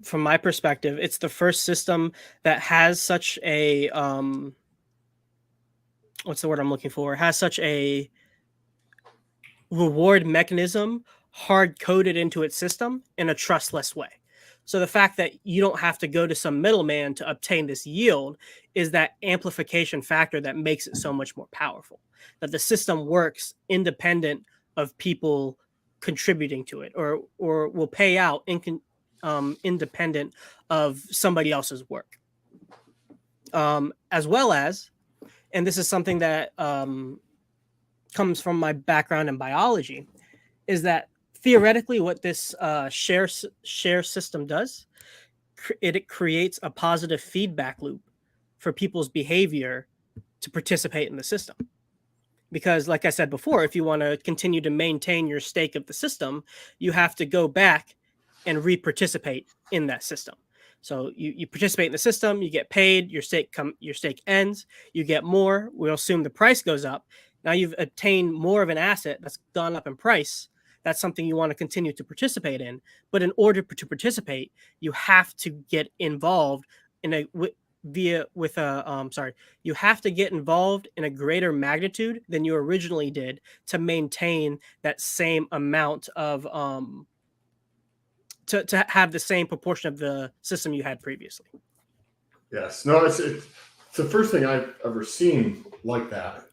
from my perspective, it's the first system that has such a what's the word I'm looking for? It has such a reward mechanism hard coded into its system in a trustless way. So the fact that you don't have to go to some middleman to obtain this yield is that amplification factor that makes it so much more powerful. That the system works independent of people contributing to it, or will pay out independent of somebody else's work. As well as, and this is something that comes from my background in biology, is that theoretically what this share system does, it creates a positive feedback loop for people's behavior to participate in the system. Because like I said before, if you want to continue to maintain your stake of the system, you have to go back and re-participate in that system. So you participate in the system, you get paid, your stake ends, you get more. We'll assume the price goes up. Now you've obtained more of an asset that's gone up in price. That's something you want to continue to participate in. But in order to participate, you have to get involved you have to get involved in a greater magnitude than you originally did to maintain that same amount of to have the same proportion of the system you had previously. Yes, no, it's the first thing I've ever seen like that,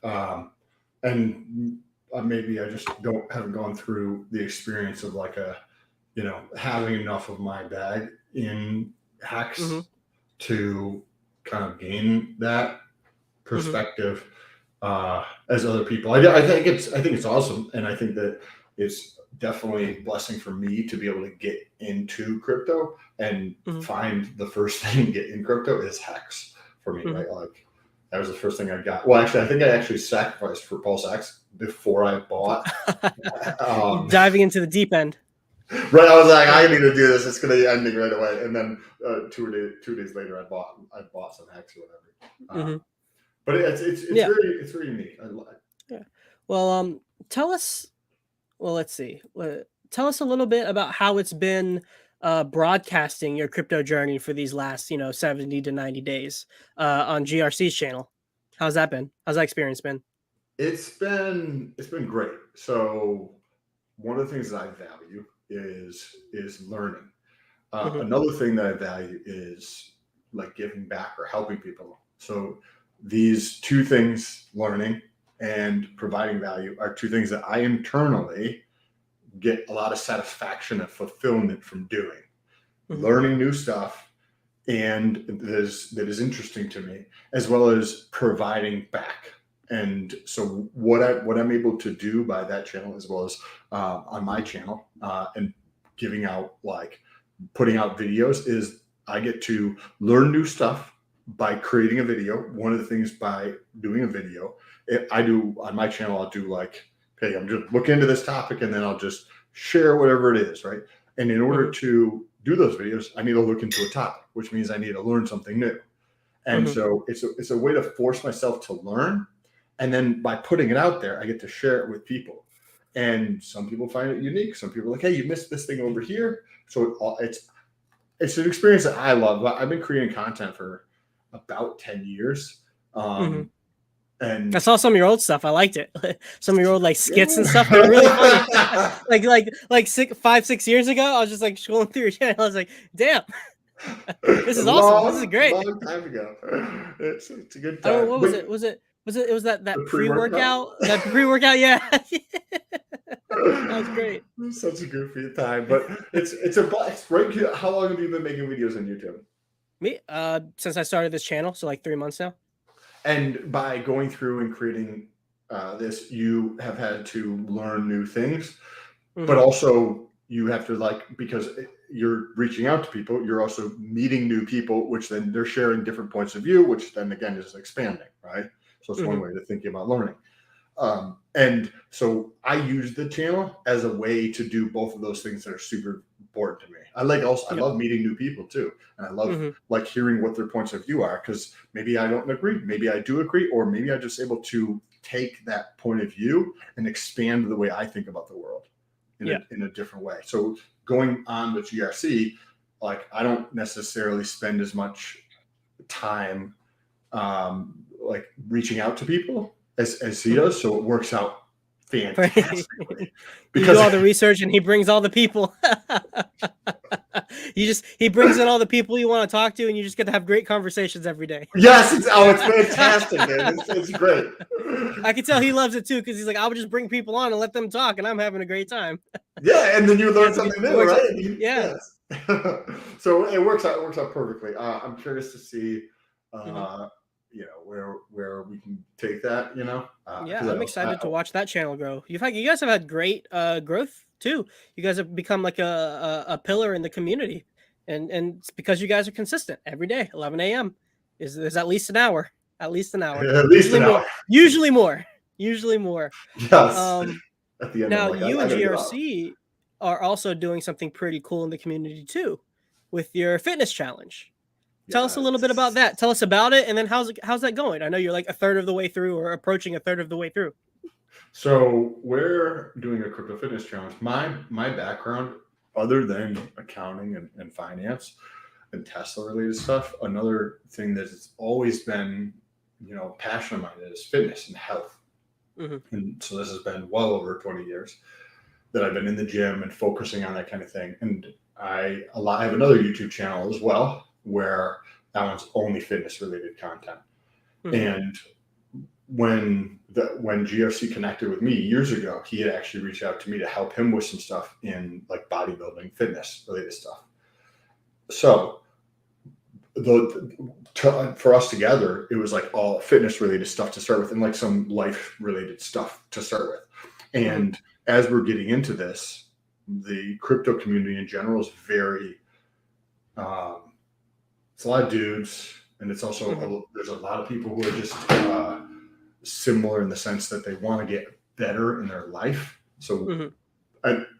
and maybe I just haven't gone through the experience of like having enough of my bag in hex to kind of gain that perspective as other people. I think it's awesome, and I think that it's definitely a blessing for me to be able to get into crypto and find the first thing to get in crypto is hex for me, right? Like that was the first thing I got. Well, actually, I think I actually sacrificed for Pulsechain before I bought. Diving into the deep end. Right, I was like, I need to do this. It's going to be ending right away. And then 2 days later, I bought some hex or whatever. But it's very unique. I like. Yeah. Well, tell us. Well, let's see. Tell us a little bit about how it's been broadcasting your crypto journey for these last 70 to 90 days on GRC's channel. How's that been? How's that experience been? It's been great. So one of the things that I value is learning. Hmm. Another thing that I value is like giving back or helping people. So these two things, learning and providing value, are two things that I internally get a lot of satisfaction and fulfillment from doing. Hmm. Learning new stuff and that is interesting to me, as well as providing back. And so what I'm able to do by that channel, as well as on my channel, and giving out, like putting out videos, is I get to learn new stuff by creating a video. One of the things by doing a video, I do on my channel, I'll do like, okay, I'm just look into this topic and then I'll just share whatever it is, right? And in order Hmm. to do those videos, I need to look into a topic, which means I need to learn something new. And Hmm. so it's a way to force myself to learn. And then by putting it out there, I get to share it with people. And some people find it unique. Some people are like, hey, you missed this thing over here. So it's an experience that I love. I've been creating content for about 10 years. Hmm. I And saw some of your old stuff. I liked it. Some of your old like skits and stuff. They were really funny. yeah. like 5-6 years ago, I was just like scrolling through your channel. I was like, damn, this is awesome. This is great. Long time ago. It's a good I don't know, time. what was But it? It was that the pre-workout. pre-workout? That pre-workout, yeah. That was great. Such a goofy time, but it's a blast, right? How long have you been making videos on YouTube? Me, since I started this channel, so like 3 months now. And by going through and creating this, you have had to learn new things, but Hmm. also you have to, like, because you're reaching out to people, you're also meeting new people, which then they're sharing different points of view, which then again is expanding, right? So it's one Hmm. way to think about learning. And so I use the channel as a way to do both of those things that are super important to me. I Yep. love meeting new people too. And I love Hmm. like hearing what their points of view are, because maybe I don't agree, maybe I do agree, or maybe I'm just able to take that point of view and expand the way I think about the world Yeah. in a different way. So going on with GRC, like I don't necessarily spend as much time like reaching out to people as he Hmm. does. So it works out You fantastically do because all the research, and he brings all the people. He brings in all the people you want to talk to, and you just get to have great conversations every day. yes, it's fantastic, man. It's great. I can tell he loves it too, because he's like, I would just bring people on and let them talk, and I'm having a great time. Yeah, and then you learn something It new, works out. right? Yeah. Yes. So it works out. It works out perfectly. I'm curious to see, Hmm. where we can take that. Yeah, Because I'm excited to watch that channel grow. You guys have had great growth too. You guys have become like a pillar in the community, and it's because you guys are consistent every day. 11 a.m. is at least an hour. At least an hour. at least Usually an more. hour. Usually more. Usually more. Yes. Um, At the end, I'm Now like, you I and gotta get up. GRC are also doing something pretty cool in the community too, with your fitness challenge. Tell us a little bit about Yes. that. Tell us about it, and then how's that going? I know you're like a third of the way through, or approaching a third of the way through. So we're doing a crypto fitness challenge. My background, other than accounting and finance and Tesla related stuff, another thing that has always been, passion of mine is fitness and health. Hmm. And so this has been well over 20 years that I've been in the gym and focusing on that kind of thing. And I have another YouTube channel as well, where that one's only fitness related content. Hmm. And when GRC connected with me years ago, he had actually reached out to me to help him with some stuff in like bodybuilding, fitness related stuff. So for us together, it was like all fitness related stuff to start with, and like some life related stuff to start with. Hmm. And as we're getting into this, the crypto community in general is very, it's a lot of dudes, and it's Hmm. also there's a lot of people who are just similar in the sense that they want to get better in their life. So Hmm.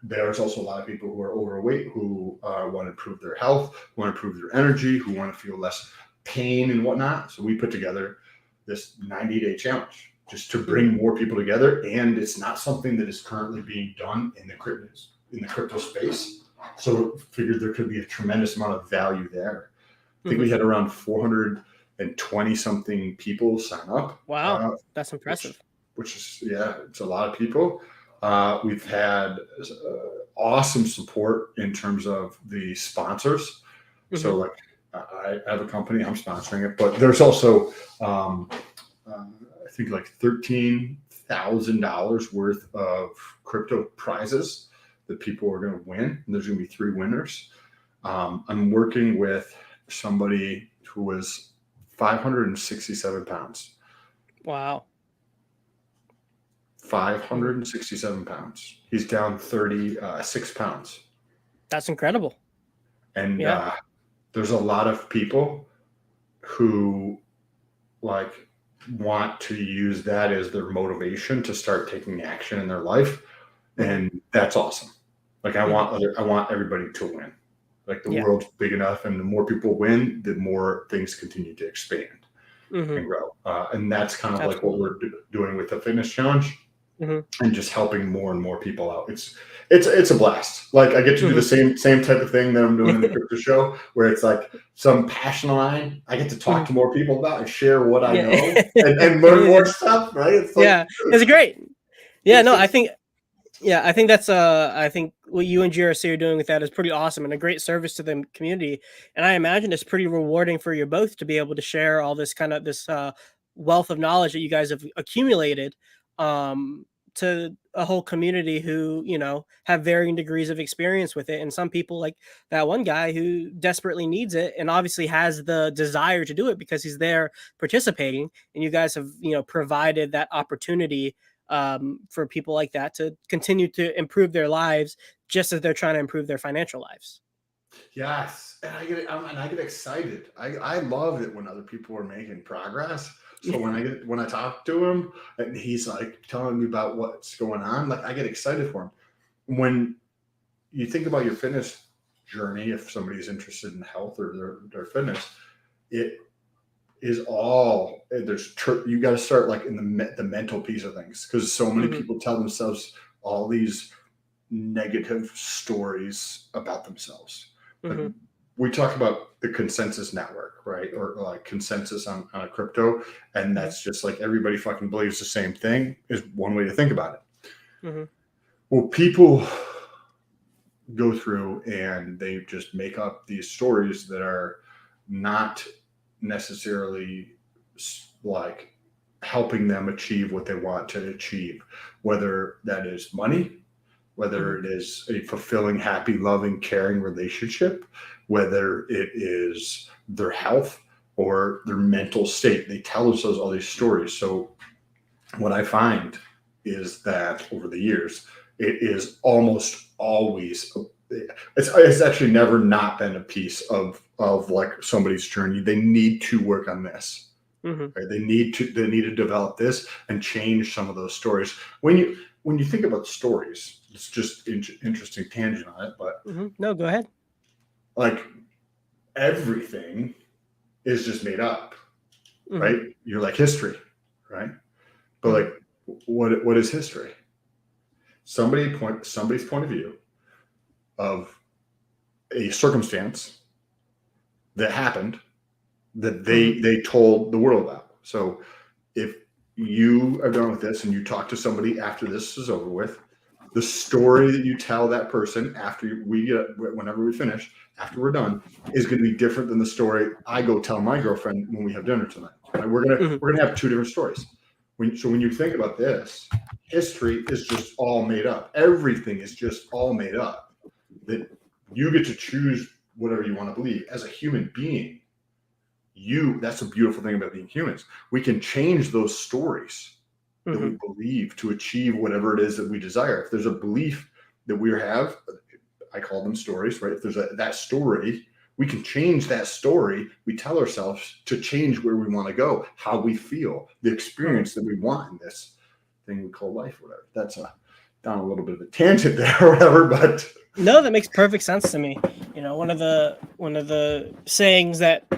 there's also a lot of people who are overweight who want to improve their health, want to improve their energy, who want to feel less pain and whatnot. So we put together this 90-day challenge just to Hmm. bring more people together. And it's not something that is currently being done in the crypto space. So figured there could be a tremendous amount of value there. I think we had around 420 something people sign up. Wow, that's impressive. Which is, yeah, it's a lot of people. We've had awesome support in terms of the sponsors. So like I have a company, I'm sponsoring it, but there's also I think like $13,000 worth of crypto prizes that people are going to win. And there's going to be 3 winners. I'm working with somebody who was 567 pounds. Wow. 567 pounds. He's down 36 pounds. That's incredible. And there's a lot of people who like want to use that as their motivation to start taking action in their life. And that's awesome. Like I want everybody to win. Like the world's big enough, and the more people win, the more things continue to expand and grow. And that's kind of like what we're doing with the fitness challenge, and just helping more and more people out. It's a blast. Like I get to do the same type of thing that I'm doing in the crypto show, where it's like some passion of mine. I get to talk to more people about and share what I know and learn more stuff. Right? It's like, it's great. Yeah, no, I think that's I think what you and GRC are doing with that is pretty awesome and a great service to the community. And I imagine it's pretty rewarding for you both to be able to share all this kind of this wealth of knowledge that you guys have accumulated to a whole community who, you know, have varying degrees of experience with it. And some people, like that one guy who desperately needs it and obviously has the desire to do it because he's there participating. And you guys have, you know, provided that opportunity for people like that to continue to improve their lives just as they're trying to improve their financial lives. Yes, and I get excited. I love it when other people are making progress. So when I talk to him and he's like telling me about what's going on, like I get excited for him. When you think about your fitness journey, if somebody's interested in health or their fitness, it is all you got to start like in the mental piece of things, because so many people tell themselves all these negative stories about themselves. Like, we talk about the consensus network, right? Or like consensus on a crypto. And that's just like everybody fucking believes the same thing is one way to think about it. Well, people go through and they just make up these stories that are not necessarily like helping them achieve what they want to achieve, whether that is money, whether it is a fulfilling, happy, loving, caring relationship, whether it is their health or their mental state. They tell themselves all these stories. So what I find is that over the years, it is almost always, it's actually never not been a piece of like somebody's journey. They need to work on this. Right? They need to develop this and change some of those stories. When you think about stories, it's just interesting tangent on it, but no, go ahead. Like everything is just made up, right? You're like history, right? But like, what is history? Somebody's point of view of a circumstance that happened that they told the world about. So if you are done with this and you talk to somebody after this is over with, the story that you tell that person whenever we finish, after we're done, is going to be different than the story I go tell my girlfriend when we have dinner tonight. Right? We're gonna have 2 different stories. So when you think about this, history is just all made up. Everything is just all made up. That you get to choose whatever you want to believe as a human being. That's a beautiful thing about being humans. We can change those stories that we believe to achieve whatever it is that we desire. If there's a belief that we have, I call them stories, right? If there's that story, we can change that story. We tell ourselves to change where we want to go, how we feel, the experience that we want in this thing we call life, whatever. That's down a little bit of a tangent there or whatever, but no, that makes perfect sense to me. You know, one of the sayings that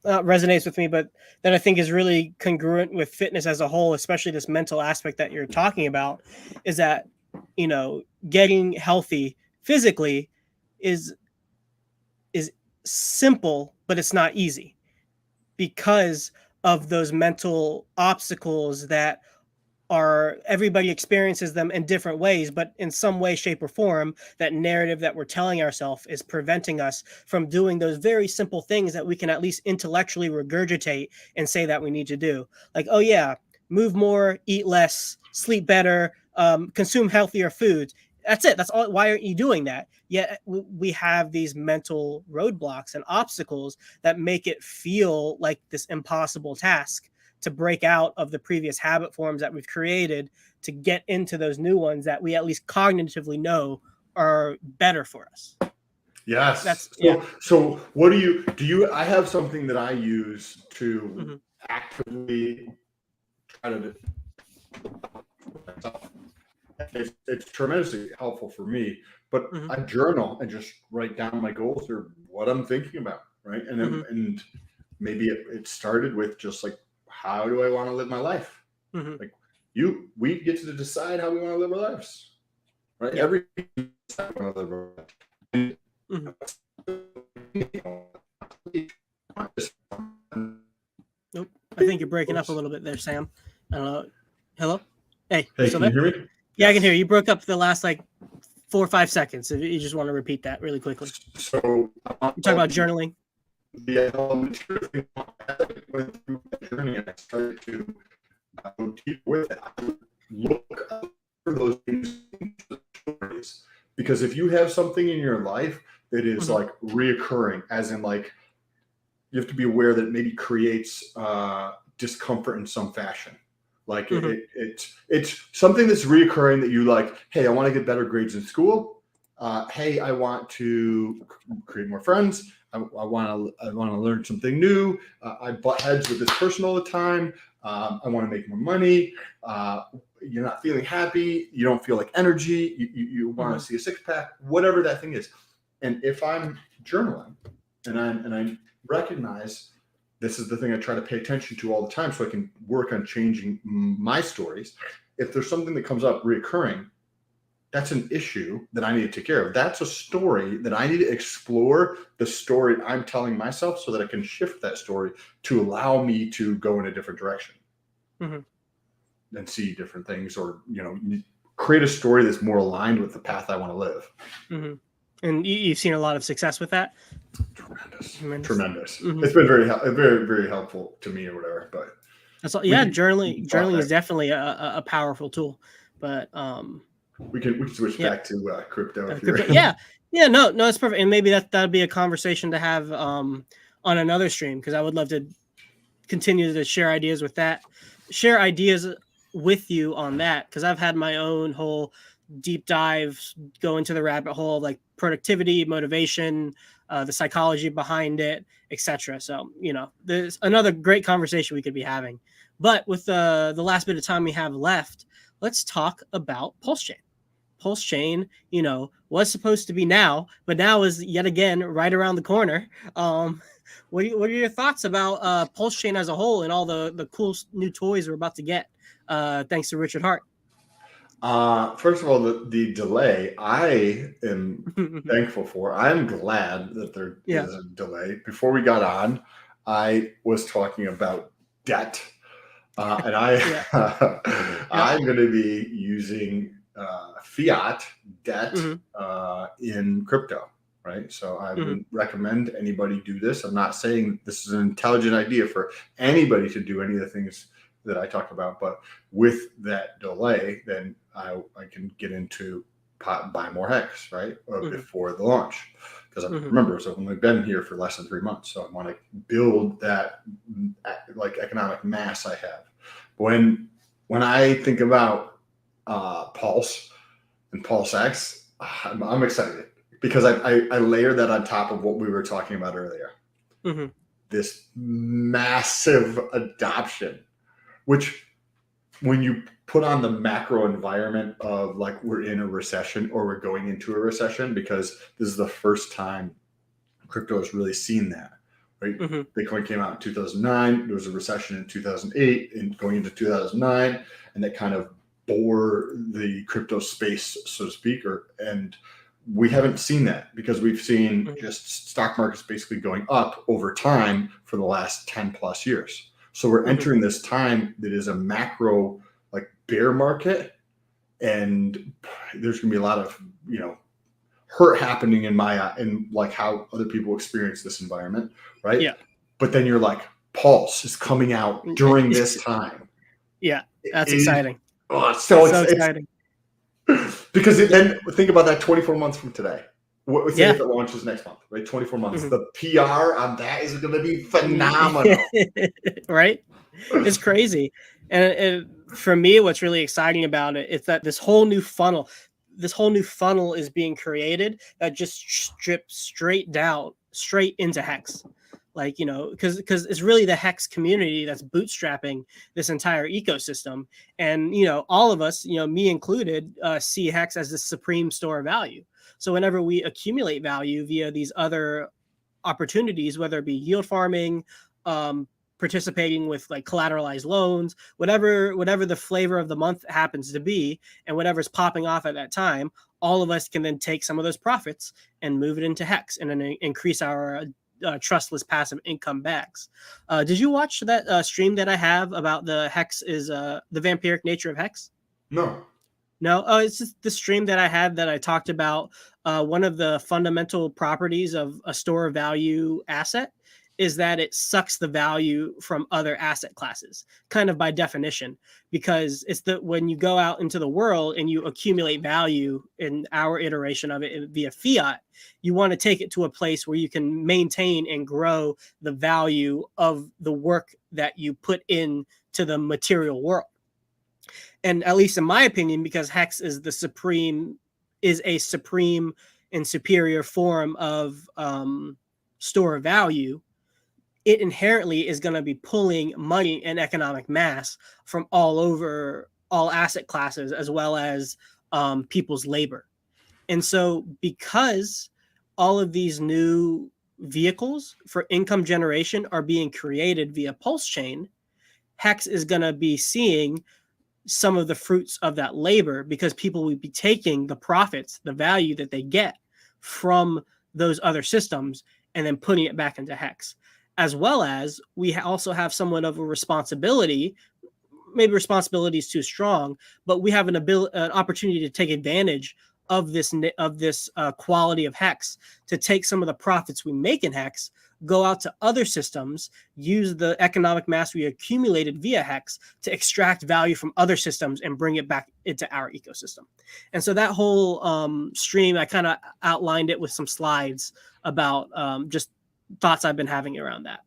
resonates with me, but that I think is really congruent with fitness as a whole, especially this mental aspect that you're talking about, is that, you know, getting healthy physically is simple, but it's not easy because of those mental obstacles that everybody experiences them in different ways, but in some way, shape, or form, that narrative that we're telling ourselves is preventing us from doing those very simple things that we can at least intellectually regurgitate and say that we need to do. Like, oh yeah, move more, eat less, sleep better, consume healthier foods. That's it. That's all. Why aren't you doing that? Yet we have these mental roadblocks and obstacles that make it feel like this impossible task to break out of the previous habit forms that we've created to get into those new ones that we at least cognitively know are better for us. Yes. Yeah. So what do you, I have something that I use to actively try to, it's tremendously helpful for me, but I journal and just write down my goals or what I'm thinking about. Right. And maybe it started with just like, how do I want to live my life? Like we get to decide how we want to live our lives, right? Yeah. Every want to live our life. Nope. I think you're breaking up a little bit there, Sam. I don't know. Hello? Hey, can you hear me? Yeah, yes. I can hear you. You broke up the last like 4 or 5 seconds. If you just want to repeat that really quickly. So you're talking about journaling. Yeah, I went through that journey and I started to go deep with it. I look for those things in the stories, because if you have something in your life that is like reoccurring, as in like you have to be aware that it maybe creates discomfort in some fashion. Like it's something that's reoccurring that you like, hey, I want to get better grades in school. Hey, I want to create more friends. I want to learn something new. I butt heads with this person all the time. I want to make more money. You're not feeling happy. You don't feel like energy. You want to see a six pack, whatever that thing is. And if I'm journaling and I recognize this is the thing I try to pay attention to all the time so I can work on changing my stories. If there's something that comes up reoccurring, that's an issue that I need to take care of. That's a story that I need to explore, the story I'm telling myself, so that I can shift that story to allow me to go in a different direction and see different things, or, create a story that's more aligned with the path I want to live. And you've seen a lot of success with that? Tremendous. It's been very, very, very helpful to me or whatever, but that's all. Yeah. Journaling is definitely a powerful tool, but, we can switch back to crypto. Yeah, no, it's perfect. And maybe that'd be a conversation to have on another stream, because I would love to continue to share ideas with you on that, because I've had my own whole deep dive, go into the rabbit hole of like productivity, motivation, the psychology behind it, etc. So there's another great conversation we could be having. But with the last bit of time we have left, let's talk about Pulsechain. Pulsechain, was supposed to be now, but now is yet again right around the corner. What are your thoughts about Pulsechain as a whole and all the cool new toys we're about to get, thanks to Richard Hart? First of all, the delay I am thankful for. I'm glad that there is a delay. Before we got on, I was talking about debt, and I'm going to be using fiat debt in crypto, right? So I would recommend anybody do this. I'm not saying this is an intelligent idea for anybody to do any of the things that I talk about, but with that delay, then I can get into buy more hex, right? Before the launch, because I remember, so I've only been here for less than 3 months, so I want to build that like economic mass I have. When I think about Pulse and Pulse X, I'm excited because I layer that on top of what we were talking about earlier. This massive adoption, which when you put on the macro environment of like we're in a recession or we're going into a recession, because this is the first time crypto has really seen that, right? Bitcoin came out in 2009. There was a recession in 2008 and going into 2009, and that kind of bore the crypto space, so to speak, and We haven't seen that because we've seen Mhm. just stock markets basically going up over time for the last 10 plus years. So we're Mhm. entering this time that is a macro like bear market, and there's going to be a lot of, hurt happening in like how other people experience this environment, right? Yeah. But then you're like, Pulse is coming out during this time. Yeah, that's It, exciting. oh, So it's exciting. because Yeah. then think about that 24 months from today. What say Yeah. if it launches next month, right? 24 months. Mhm. The PR on that is going to be phenomenal. Right? It's crazy. And for me, what's really exciting about it is that this whole new funnel is being created that just strips straight into Hex. Like, because it's really the Hex community that's bootstrapping this entire ecosystem. And, all of us, me included, see Hex as the supreme store of value. So whenever we accumulate value via these other opportunities, whether it be yield farming, um, participating with like collateralized loans, whatever the flavor of the month happens to be, and whatever's popping off at that time, all of us can then take some of those profits and move it into Hex and then increase our trustless passive income bags. Did you watch that stream that I have about the Hex is the vampiric nature of Hex? No. No, oh, it's just the stream that I had that I talked about. One of the fundamental properties of a store of value asset is that it sucks the value from other asset classes, kind of by definition, because it's the when you go out into the world and you accumulate value in our iteration of it via fiat, you want to take it to a place where you can maintain and grow the value of the work that you put in to the material world. And at least in my opinion, because Hex is a supreme and superior form of store of value, it inherently is going to be pulling money and economic mass from all over all asset classes as well as people's labor. And so, because all of these new vehicles for income generation are being created via Pulsechain, Hex is going to be seeing some of the fruits of that labor because people will be taking the profits, the value that they get from those other systems and then putting it back into Hex. As well as we also have somewhat of a responsibility, maybe responsibility is too strong, but we have an opportunity to take advantage of this quality of Hex to take some of the profits we make in Hex, go out to other systems, use the economic mass we accumulated via Hex to extract value from other systems and bring it back into our ecosystem. And so that whole stream, I kind of outlined it with some slides about just thoughts I've been having around that.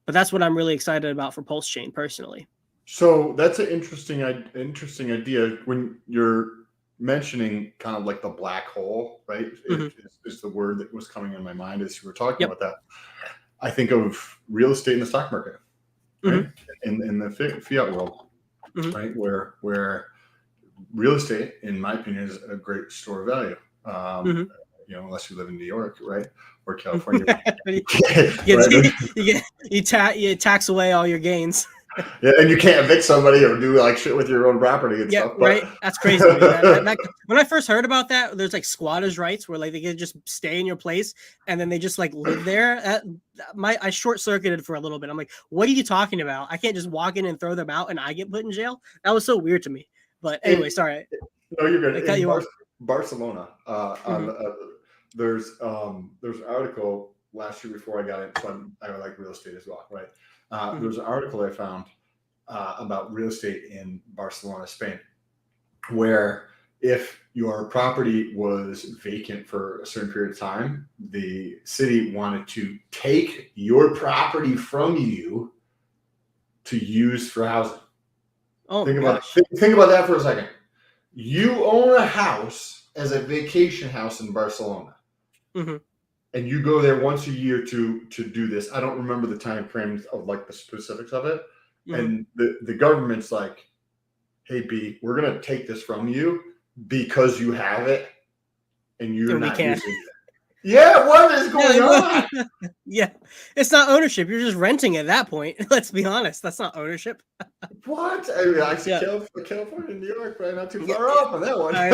But that's what I'm really excited about for Pulsechain personally. So that's an interesting idea when you're mentioning kind of like the black hole, right? Mm-hmm. Is the word that was coming in my mind as you were talking Yep. about that. I think of real estate in the stock market, right? Mm-hmm. In the fiat world, Mm-hmm. right? Where real estate, in my opinion, is a great store of value. Mm-hmm. Unless you live in New York, right, or California, you, right? you tax away all your gains. Yeah, and you can't evict somebody or do like shit with your own property and Yeah, stuff. But right. That's crazy to me. That when I first heard about that, there's like squatters' rights where like they can just stay in your place and then they just like live there. I short circuited for a little bit. I'm like, what are you talking about? I can't just walk in and throw them out and I get put in jail. That was so weird to me. But anyway, sorry. No, you're I good. cut you off. Barcelona, Mm-hmm. there's an article last year before I got in. So I like real estate as well, right? Mm-hmm. There's an article I found about real estate in Barcelona, Spain, where if your property was vacant for a certain period of time, the city wanted to take your property from you to use for housing. Oh my Think about gosh. think about that for a second. You own a house as a vacation house in Barcelona, Mm-hmm. and you go there once a year to do this. I don't remember the time frames of like the specifics of it. Mm-hmm. And the government's like, hey B, we're gonna take this from you because you have it and you're not using it. Yeah, what is going on? Yeah, yeah, it's not ownership. You're just renting at that point. Let's be honest. That's not ownership. What? I mean, I see Yeah, California and New York, right? Not too yeah, far yeah. off on that one. I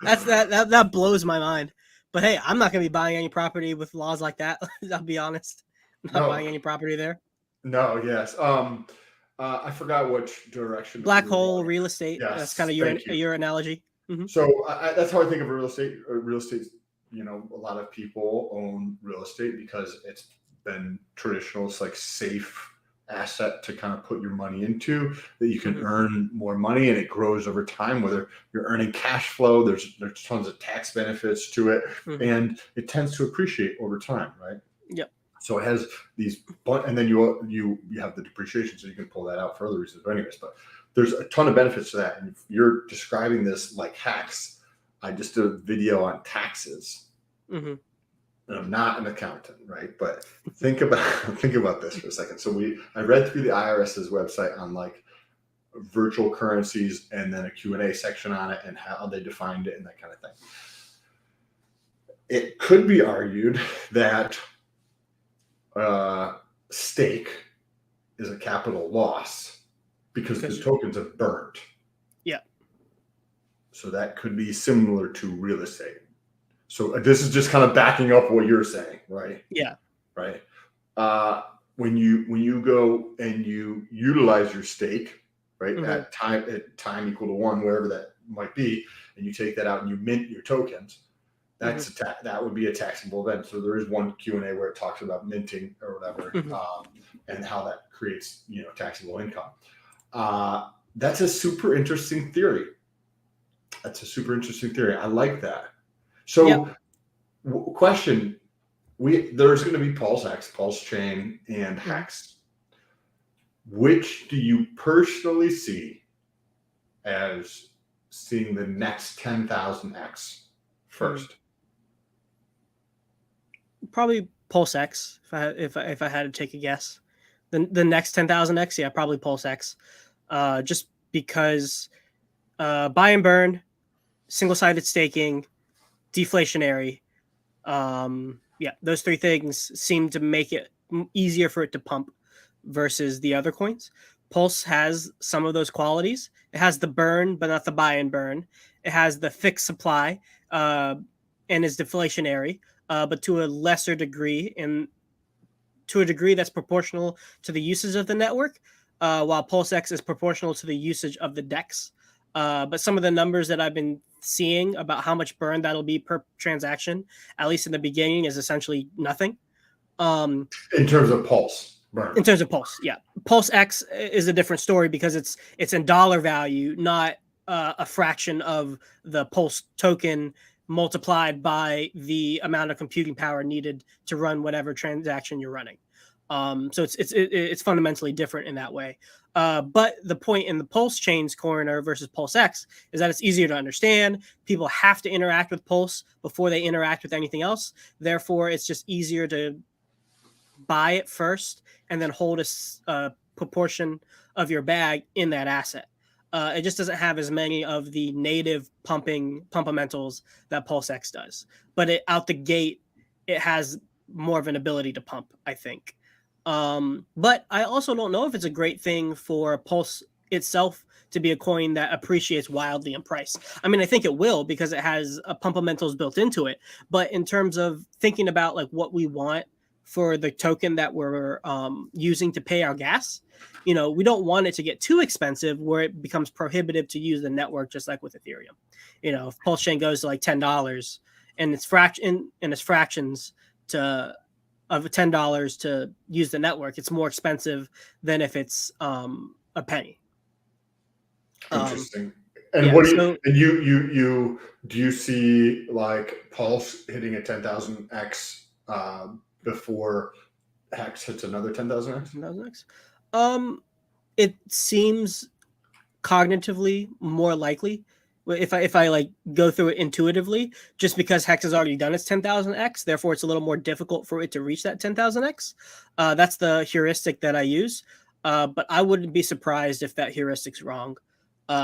know. That blows my mind. But hey, I'm not gonna be buying any property with laws like that. I'll be honest. I'm not No, buying any property there. no, yes. I forgot which direction we Black were hole going. real estate. That's kind Yes, of thank you. your analogy. Hmm. So that's how I think of real estate. Real estate, a lot of people own real estate because it's been traditional. It's like safe asset to kind of put your money into that you can Hmm. earn more money and it grows over time. Whether you're earning cash flow, there's tons of tax benefits to it, Hmm. and it tends to appreciate over time, right? Yep. So it has these, and then you have the depreciation, so you can pull that out for other reasons. But anyways, but there's a ton of benefits to that. And if you're describing this like hacks, I just did a video on taxes, Hmm. and I'm not an accountant, right? But think about think about this for a second. So I read through the IRS's website on like virtual currencies, and then a Q&A section on it and how they defined it and that kind of thing. It could be argued that stake is a capital loss because the tokens have burned. Yeah. So that could be similar to real estate. So this is just kind of backing up what you're saying, right? Yeah. Right. When you go and you utilize your stake, right, at time equal to 1, wherever that might be, and you take that out and you mint your tokens, that's that would be a taxable event. So there is one Q&A where it talks about minting or whatever, and how that creates taxable income. That's a super interesting theory. I like that. So, question: there's going to be Pulsechain, and Hex. Which do you personally see as seeing the next 10,000x first? Probably PulseX. If I had to take a guess, the next 10,000x, yeah, probably PulseX. Just because buy and burn, single-sided staking, deflationary. Yeah, those three things seem to make it easier for it to pump versus the other coins. Pulse has some of those qualities. It has the burn, but not the buy and burn. It has the fixed supply, and is deflationary, but to a lesser degree, and to a degree that's proportional to the usage of the network, while PulseX is proportional to the usage of the DEX. But some of the numbers that I've been seeing about how much burn that'll be per transaction, at least in the beginning, is essentially nothing. In terms of Pulse burn. In terms of Pulse, yeah. Pulse X is a different story because it's in dollar value, not a fraction of the Pulse token multiplied by the amount of computing power needed to run whatever transaction you're running. So it's fundamentally different in that way. But the point in the Pulse chains corner versus Pulse X is that it's easier to understand. People have to interact with Pulse before they interact with anything else. Therefore, it's just easier to buy it first and then hold a proportion of your bag in that asset. It just doesn't have as many of the native pumpamentals that PulseX does. But out the gate, it has more of an ability to pump, I think. But I also don't know if it's a great thing for Pulse itself to be a coin that appreciates wildly in price. I mean, I think it will because it has pumpamentals built into it. But in terms of thinking about like what we want for the token that we're using to pay our gas, we don't want it to get too expensive where it becomes prohibitive to use the network, just like with Ethereum. If Pulsechain goes to like $10 and it's fractions of $10 to use the network, it's more expensive than if it's a penny. Interesting. And Yeah, what do you see like Pulse hitting a 10,000x before Hex hits another 10,000x? 10,000x. It seems cognitively more likely if I like go through it intuitively, just because Hex has already done its 10,000x, therefore it's a little more difficult for it to reach that 10,000x. That's the heuristic that I use, but I wouldn't be surprised if that heuristic's wrong,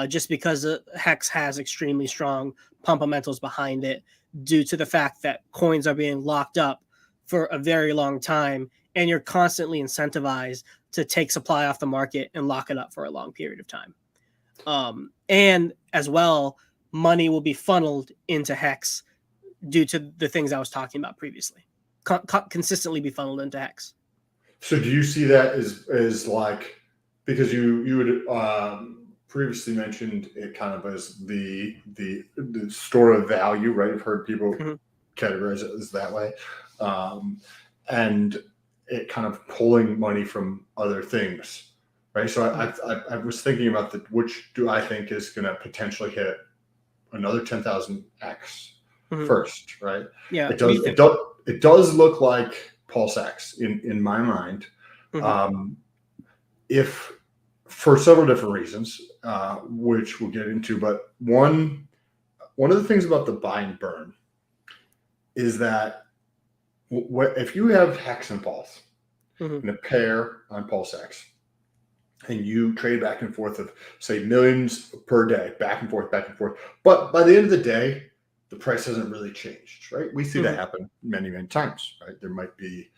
just because Hex has extremely strong pumpamentals behind it due to the fact that coins are being locked up for a very long time, and you're constantly incentivized to take supply off the market and lock it up for a long period of time. And as well, money will be funneled into Hex due to the things I was talking about previously. Consistently be funneled into Hex. So do you see that as like, because you had previously mentioned it kind of as the store of value, right? I've heard people categorize it as that way, and it kind of pulling money from other things, right? So I was thinking about which do I think is going to potentially hit another 10,000x first, right? Yeah, it does look like PulseX in my mind. If for several different reasons, which we'll get into, but one of the things about the buy and burn is that if you have Hex and Pulse in a pair on PulseX, and you trade back and forth of say millions per day, back and forth, but by the end of the day, the price hasn't really changed, right? We see that happen many, many times, right? There might be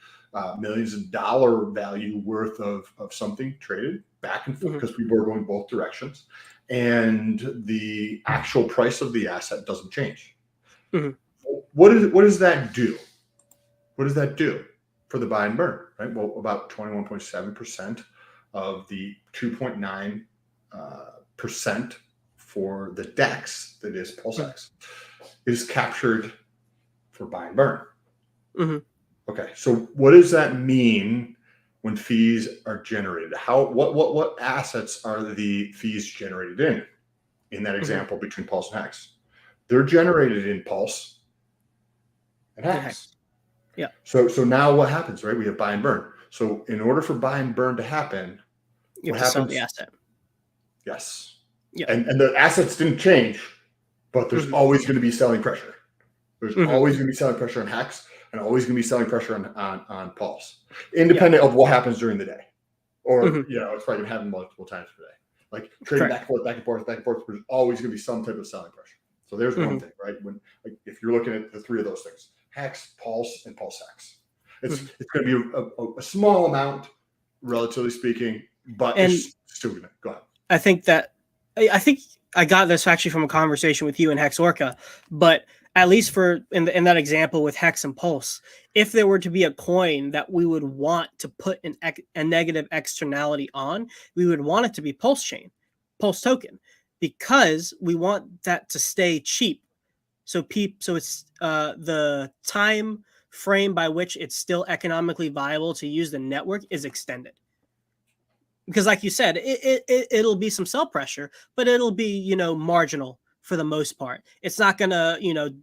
millions of dollar value worth of something traded back and forth because people are going both directions, and the actual price of the asset doesn't change. What does that do? What does that do for the buy and burn, right? Well, about 21.7% of the 2.9% for the DEX, that is PulseX, is captured for buy and burn. Okay, so what does that mean when fees are generated? What assets are the fees generated in that example between Pulse and Hex? They're generated in Pulse and Hex. Yeah. So now what happens, right? We have buy and burn. So in order for buy and burn to happen, you have to sell the asset. Yes. Yeah. And the assets didn't change, but there's always going to be selling pressure. There's always going to be selling pressure on Hex, and always going to be selling pressure on Pulse, independent of what happens during the day. Or, it's probably going to happen multiple times per day. Like trading back and forth, there's always going to be some type of selling pressure. So there's one thing, right? When if you're looking at the three of those things, Hex, Pulse, and Pulse Hex, it's going to be a small amount, relatively speaking, but it's still going to go ahead. I think I got this actually from a conversation with you and Hex Orca, but at least in that example with Hex and Pulse, if there were to be a coin that we would want to put a negative externality on, we would want it to be Pulsechain, Pulse token, because we want that to stay cheap. So it's the time frame by which it's still economically viable to use the network is extended. Because like you said, it'll be some sell pressure, but it'll be, marginal for the most part. It's not going to,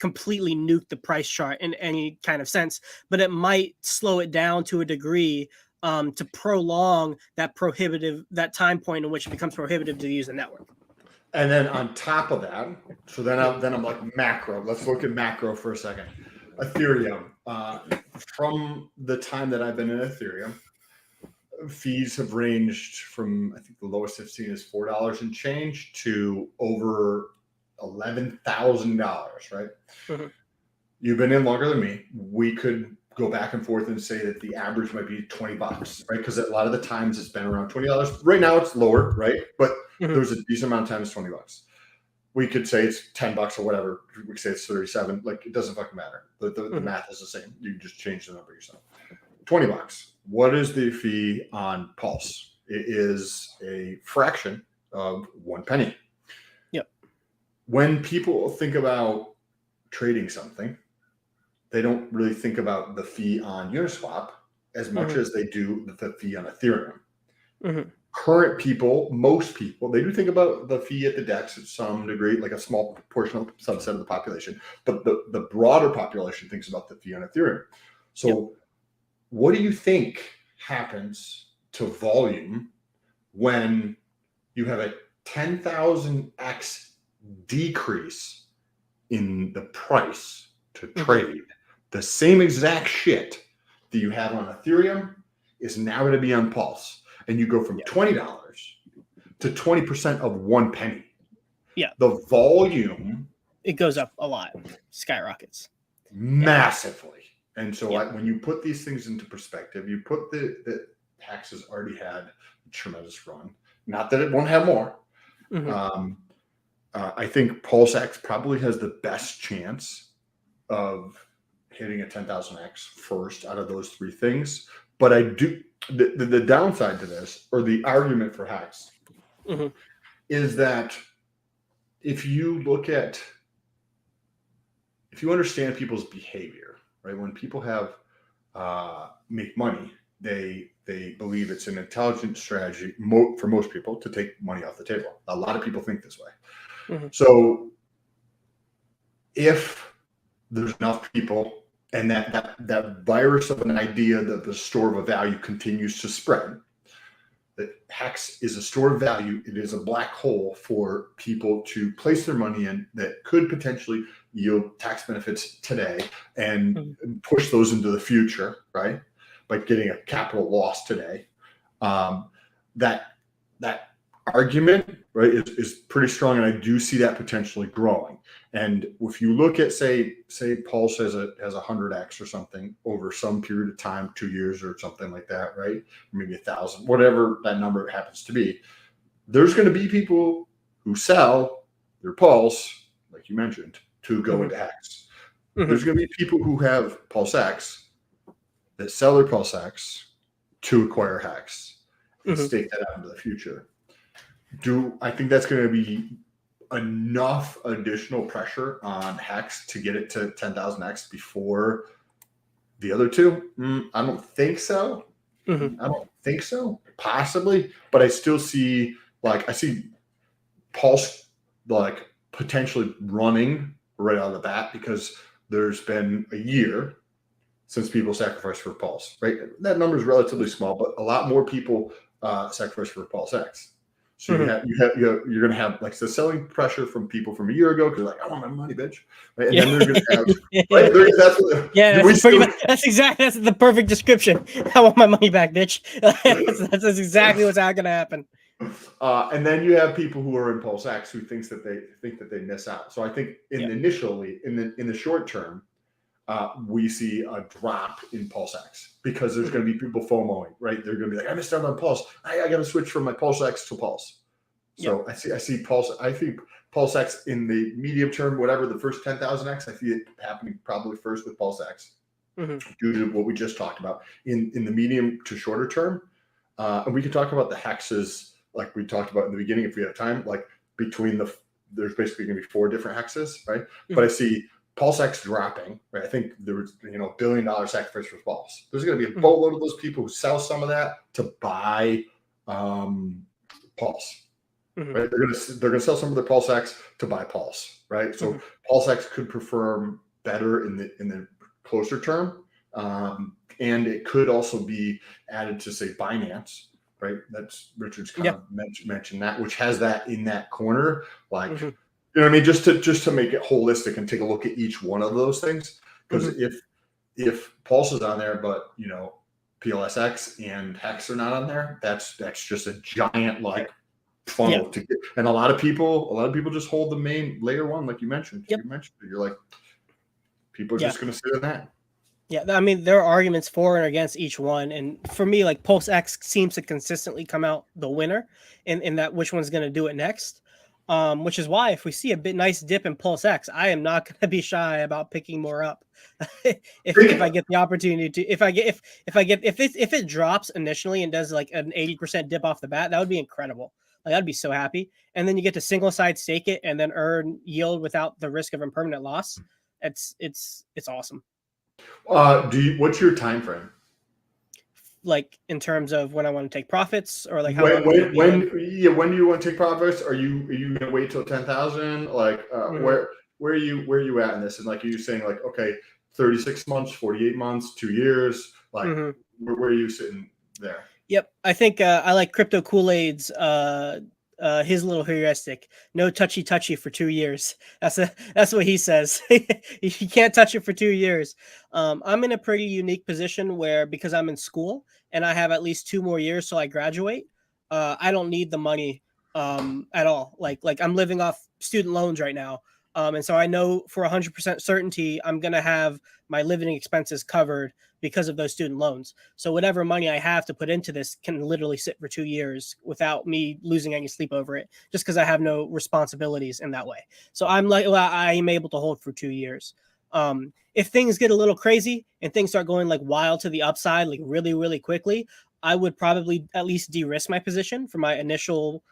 completely nuke the price chart in any kind of sense, but it might slow it down to a degree to prolong that time point in which it becomes prohibitive to use the network. And then on top of that, so then I'm like macro. Let's look at macro for a second. Ethereum. From the time that I've been in Ethereum, fees have ranged from, I think the lowest I've seen is $4 and change to over $11,000, right? You've been in longer than me. We could go back and forth and say that the average might be $20, right? Because a lot of the times it's been around $20. Right now it's lower, right? But there's a decent amount of time it's $20. We could say it's $10 or whatever. We could say it's 37. Like, it doesn't fucking matter. The math is the same. You just change the number yourself. $20. What is the fee on Pulse? It is a fraction of 1 penny. Yep. When people think about trading something, they don't really think about the fee on Uniswap as much as they do the fee on Ethereum. Current people, most people, they do think about the fee at the DEX to some degree, like a small portion of subset of the population, but the broader population thinks about the fee on Ethereum. So what do you think happens to volume when you have a 10,000x decrease in the price to trade? The same exact shit that you have on Ethereum is now going to be on Pulse. And you go from $20 to 20% of 1 penny. Yeah. The volume it goes up a lot, skyrockets massively. And so Yeah. when you put these things into perspective, you put the Hex has already had a tremendous run. Not that it won't have more. Mhm. I think Pulsex probably has the best chance of hitting a 10,000x first out of those three things. But I do the downside to this, or the argument for Hex, Mhm. is that if you understand people's behavior, right? When people make money, they believe it's an intelligent strategy for most people to take money off the table. A lot of people think this way. Mhm. So if there's enough people, and that virus of an idea that the store of a value continues to spread, that Hex is a store of value, it is a black hole for people to place their money in that could potentially yield tax benefits today and push those into the future, right? By getting a capital loss today. That argument, right, is pretty strong, and I do see that potentially growing. And if you look at say Pulse has a 100x or something over some period of time, 2 years or something like that, right? Maybe 1,000, whatever that number happens to be. There's going to be people who sell their Pulse, like you mentioned, to go into Hex. There's going to be people who have Pulse X that sell their Pulse X to acquire Hex and stake that out into the future. I think that's going to be enough additional pressure on Hex to get it to 10,000x before the other two? I don't think so. I don't think so. Possibly, but I still see Pulse like potentially running right out of the bat because there's been a year since people sacrificed for Pulse. Right, that number is relatively small, but a lot more people sacrificed for Pulse X. So you're going to have like the selling pressure from people from a year ago because like, I want my money, bitch. Right? And then they're going to have right. That's the perfect description. I want my money back, bitch. that's exactly what's going to happen. And then you have people who are in Pulse X who think that they miss out. So I think initially in the short term, we see a drop in Pulse X because there's going to be people FOMOing, right? They're going to be like, I missed out on Pulse. I got to switch from my Pulse X to Pulse. So I see Pulse. I think Pulse X in the medium term, whatever the first 10,000x, I see it happening probably first with Pulse X due to what we just talked about. In the medium to shorter term, and we can talk about the hexes like we talked about in the beginning if we have time. Like there's basically going to be 4 different hexes, right? But I see Pulse X dropping, right? I think there was, $1 billion sacrifice for Pulse. There's going to be a boatload of those people who sell some of that to buy Pulse, right? They're going to sell some of their Pulse X to buy Pulse, right? So Pulse X could perform better in the closer term, and it could also be added to say Binance, right? That's Richard's kind of mentioned that, which has that in that corner, like. You know what I mean? Just to make it holistic and take a look at each one of those things. Because if Pulse is on there, but PLSX and Hex are not on there, that's just a giant funnel to get. And a lot of people just hold the main layer one, like you mentioned. You mentioned it. You're like, people are just going to sit in that. Yeah, I mean, there are arguments for and against each one. And for me, like Pulse X seems to consistently come out the winner in that which one's going to do it next. Which is why if we see a nice dip in Pulse X, I am not going to be shy about picking more up. if I get the opportunity to, if it drops initially and does like an 80% dip off the bat, that would be incredible. Like I'd be so happy. And then you get to single side stake it and then earn yield without the risk of impermanent loss. It's awesome. What's your time frame? Like in terms of when I want to take profits, or like how when long do you want to take profits? Are you going to wait till 10,000? Like where are you at in this? And like, are you saying like, okay, 36 months, 48 months, 2 years? Like where are you sitting there? Yep, I think I like Crypto Kool-Aid's his little heuristic: no touchy for 2 years. That's what he says. You can't touch it for 2 years. I'm in a pretty unique position where, because I'm in school and I have at least 2 more years till I graduate, I don't need the money at all. Like I'm living off student loans right now. And so I know for 100% certainty, I'm going to have my living expenses covered because of those student loans. So whatever money I have to put into this can literally sit for 2 years without me losing any sleep over it, just because I have no responsibilities in that way. So I am able to hold for 2 years. If things get a little crazy and things start going like wild to the upside, like really, really quickly, I would probably at least de-risk my position for my initial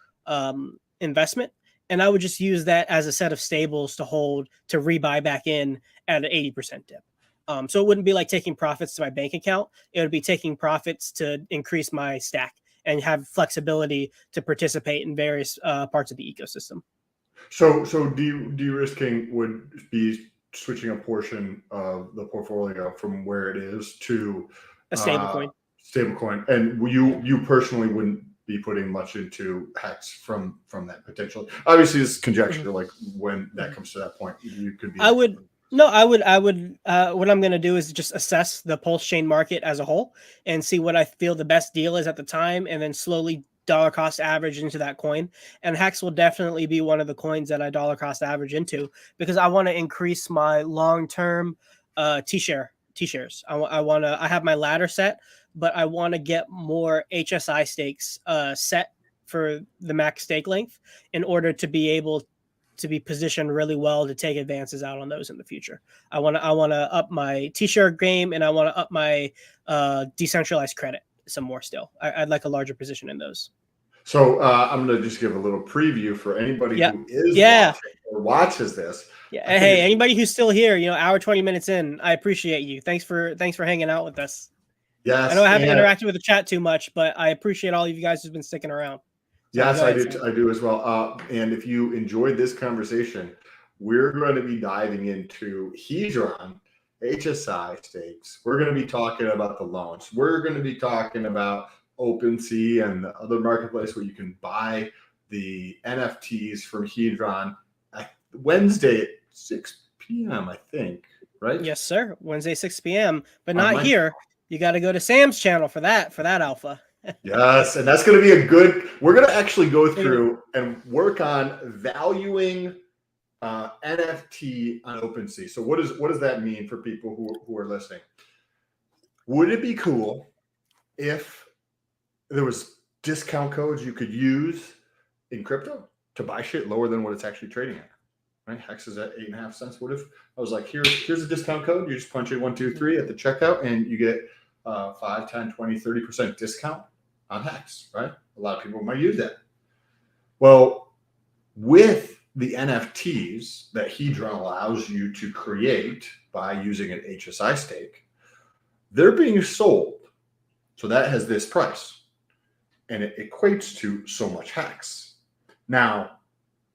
investment. And I would just use that as a set of stables to hold to rebuy back in at an 80% dip. So it wouldn't be like taking profits to my bank account. It would be taking profits to increase my stack and have flexibility to participate in various parts of the ecosystem. So de-risking would be switching a portion of the portfolio from where it is to A stable coin. Stablecoin, and you personally wouldn't be putting much into Hex from that potential. Obviously, it's conjecture. Mm-hmm. Like when that comes to that point, you could be. I would. What I'm going to do is just assess the Pulsechain market as a whole and see what I feel the best deal is at the time, and then slowly dollar cost average into that coin. And Hex will definitely be one of the coins that I dollar cost average into, because I want to increase my long-term T-shares. I have my ladder set, but I want to get more HSI stakes set for the max stake length in order to be able to be positioned really well to take advances out on those in the future. I want to up my T-share game, and I want to up my decentralized credit some more still. I'd like a larger position in those. So I'm going to just give a little preview for anybody who is watching or watches this. Yeah. Hey, anybody who's still here, hour 20 minutes in, I appreciate you. Thanks for hanging out with us. Yes. I know I haven't interacted with the chat too much, but I appreciate all of you guys who've been sticking around. So yes, I do as well. And if you enjoyed this conversation, we're going to be diving into Hedron, HSI stakes. We're going to be talking about the loans. We're going to be talking about OpenSea and the other marketplace where you can buy the NFTs from Hedron Wednesday at 6 p.m., I think, right? Yes, sir. Wednesday, 6 p.m., but not here. You got to go to Sam's channel for that alpha. Yes, and that's going to be we're going to actually go through and work on valuing NFT on OpenSea. So what does that mean for people who are listening? Would it be cool if there was discount codes you could use in crypto to buy shit lower than what it's actually trading at? Right? Hex is at 8.5 cents. What if I was like, here's a discount code. You just punch in 1, 2, 3 at the checkout, and you get 5, 10, 20, 30% discount on Hex, right? A lot of people might use that. Well, with the NFTs that Hedron allows you to create by using an HSI stake, they're being sold. So that has this price, and it equates to so much Hex. Now,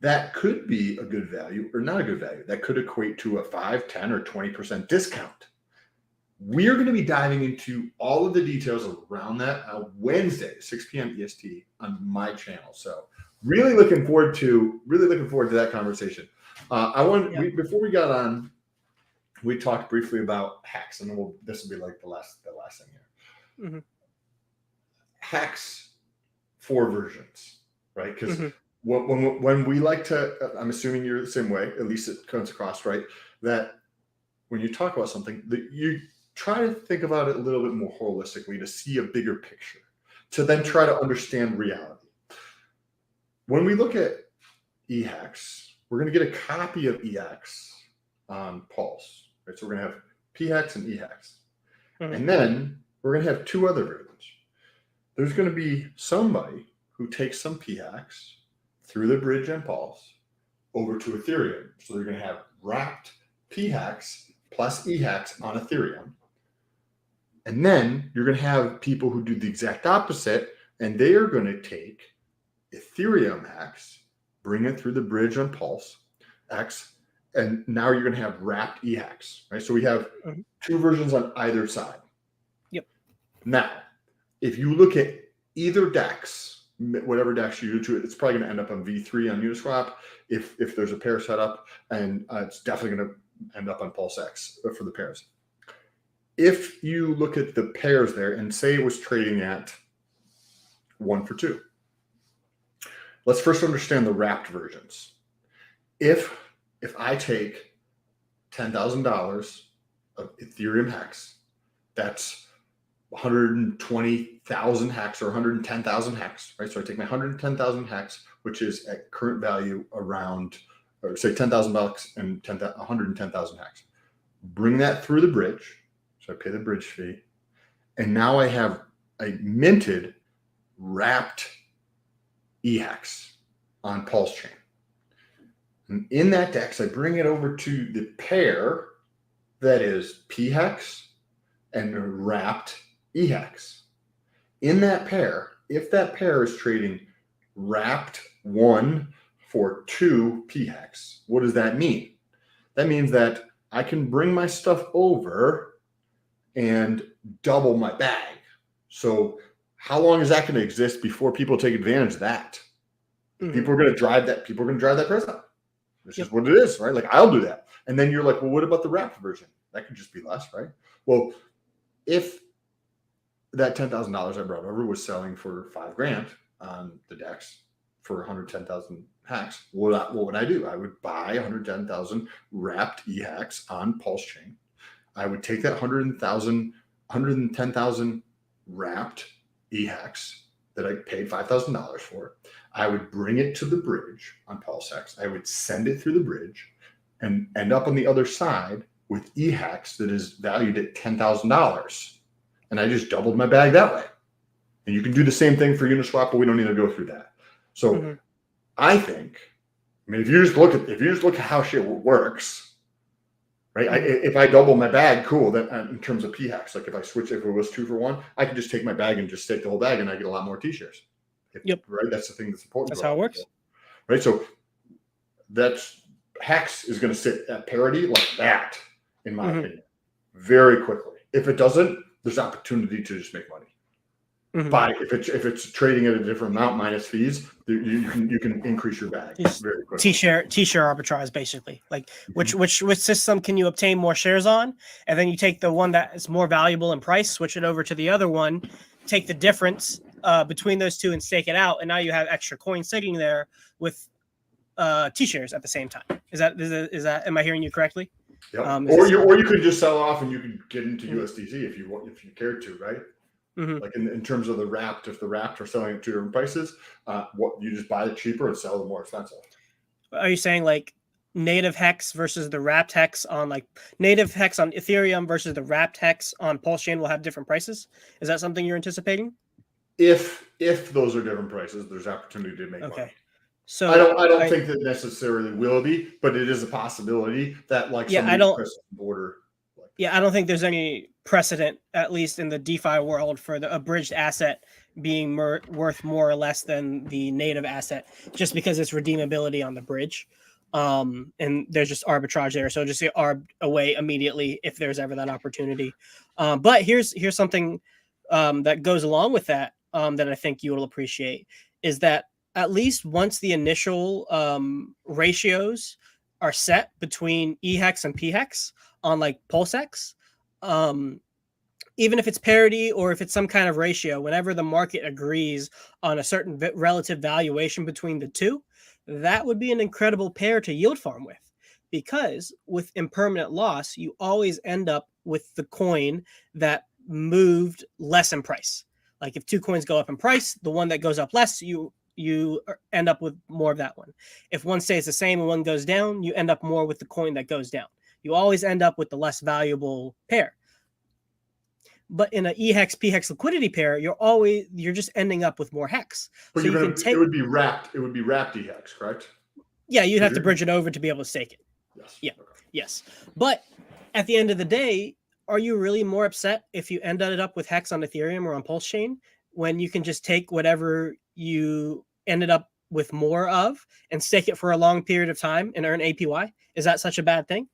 that could be a good value or not a good value. That could equate to a 5, 10, or 20% discount. We're going to be diving into all of the details around that on Wednesday, 6 p.m. EST on my channel. So really looking forward to that conversation. Before we got on, we talked briefly about Hex, and this will be like the last thing here. Mm-hmm. Hex 4 versions, right? Because when we like to, I'm assuming you're the same way, at least it comes across, right? That when you talk about something, that you try to think about it a little bit more holistically to see a bigger picture, to then try to understand reality. When we look at eHex, we're going to get a copy of eHex on Pulse, right? So we're going to have pHex and eHex. Mm-hmm. And then we're going to have 2 other versions. There's going to be somebody who takes some pHex through the bridge on Pulse over to Ethereum. So they're going to have wrapped pHex plus eHex on Ethereum. And then you're going to have people who do the exact opposite, and they are going to take Ethereum Hex, bring it through the bridge on Pulse X, and now you're going to have wrapped eHex, right? So we have 2 versions on either side. Yep. Now, if you look at either DEX, whatever DEX you do to it, it's probably going to end up on V3 on Uniswap if there's a pair set up, and it's definitely going to end up on Pulse X for the pairs. If you look at the pairs there and say it was trading at 1 for 2, let's first understand the wrapped versions. If if I take $10,000 of Ethereum hex, that's 120,000 hex or 110,000 hex, right? So I take my 110,000 hex, which is at current value around, or say $10,000 and 110,000 hex. Bring that through the bridge. So I pay the bridge fee. And now I have a minted wrapped EHEX on Pulsechain. And in that DEX, I bring it over to the pair that is PHEX and wrapped EHEX. In that pair, if that pair is trading wrapped 1 for 2 PHEX, what does that mean? That means that I can bring my stuff over and double my bag. So how long is that going to exist before people take advantage of that? Mm-hmm. People are going to drive that price up. It's just what it is, right? Like, I'll do that. And then you're like, well, what about the wrapped version? That could just be less, right? Well, if that $10,000 I brought over was selling for $5,000 on the DEX for 110,000 hex, what would I do? I would buy 110,000 wrapped EHEX on Pulsechain. I would take that 110,000 wrapped EHEX that I paid $5,000 for. I would bring it to the bridge on Pulsechain. I would send it through the bridge and end up on the other side with EHEX that is valued at $10,000. And I just doubled my bag that way. And you can do the same thing for Uniswap, but we don't need to go through that. So I think, if you just look at how shit works, right? If I double my bag, cool. Then in terms of PHEX, like if it was 2 for 1, I could just take my bag and just stake the whole bag, and I get a lot more T-shares. Right. That's the thing that's important. That's how it works. Right. So that's hex is going to sit at parity like that, in my opinion, very quickly. If it doesn't, there's opportunity to just make money. But if it's trading at a different amount minus fees, you can increase your bag very quickly. T-share arbitrage, basically. Like which system can you obtain more shares on, and then you take the one that is more valuable in price, switch it over to the other one, take the difference between those two and stake it out, and now you have extra coins sitting there with T-shares at the same time. Is that am I hearing you correctly? Yep. Or you could just sell off and you could get into USDC if you cared to, right? Like in terms of the wrapped, if the wrapped are selling at 2 different prices, what you just buy it cheaper and sell them more expensive. Are you saying like native hex versus the wrapped hex on like native hex on Ethereum versus the wrapped hex on Pulsechain will have different prices? Is that something you're anticipating? If those are different prices, there's opportunity to make money. So I don't think that necessarily will be, but it is a possibility that like I don't border. I don't think there's any precedent, at least in the DeFi world, for a bridged asset being worth more or less than the native asset, just because it's redeemability on the bridge. And there's just arbitrage there. So just get arbed away immediately if there's ever that opportunity. But here's something that goes along with that that I think you will appreciate, is that at least once the initial ratios are set between EHEX and PHEX on like PulseX, even if it's parity or if it's some kind of ratio, whenever the market agrees on a certain relative valuation between the two, that would be an incredible pair to yield farm with, because with impermanent loss, you always end up with the coin that moved less in price. Like if 2 coins go up in price, the one that goes up less, you end up with more of that one. If one stays the same and one goes down, you end up more with the coin that goes down. You always end up with the less valuable pair. But in an EHEX PHEX liquidity pair, you're just ending up with more hex. But so it would be wrapped EHEX, correct? Yeah, you'd have to bridge it over to be able to stake it. Yes. Yeah. Okay. Yes. But at the end of the day, are you really more upset if you ended up with hex on Ethereum or on Pulsechain when you can just take whatever you ended up with more of and stake it for a long period of time and earn APY? Is that such a bad thing?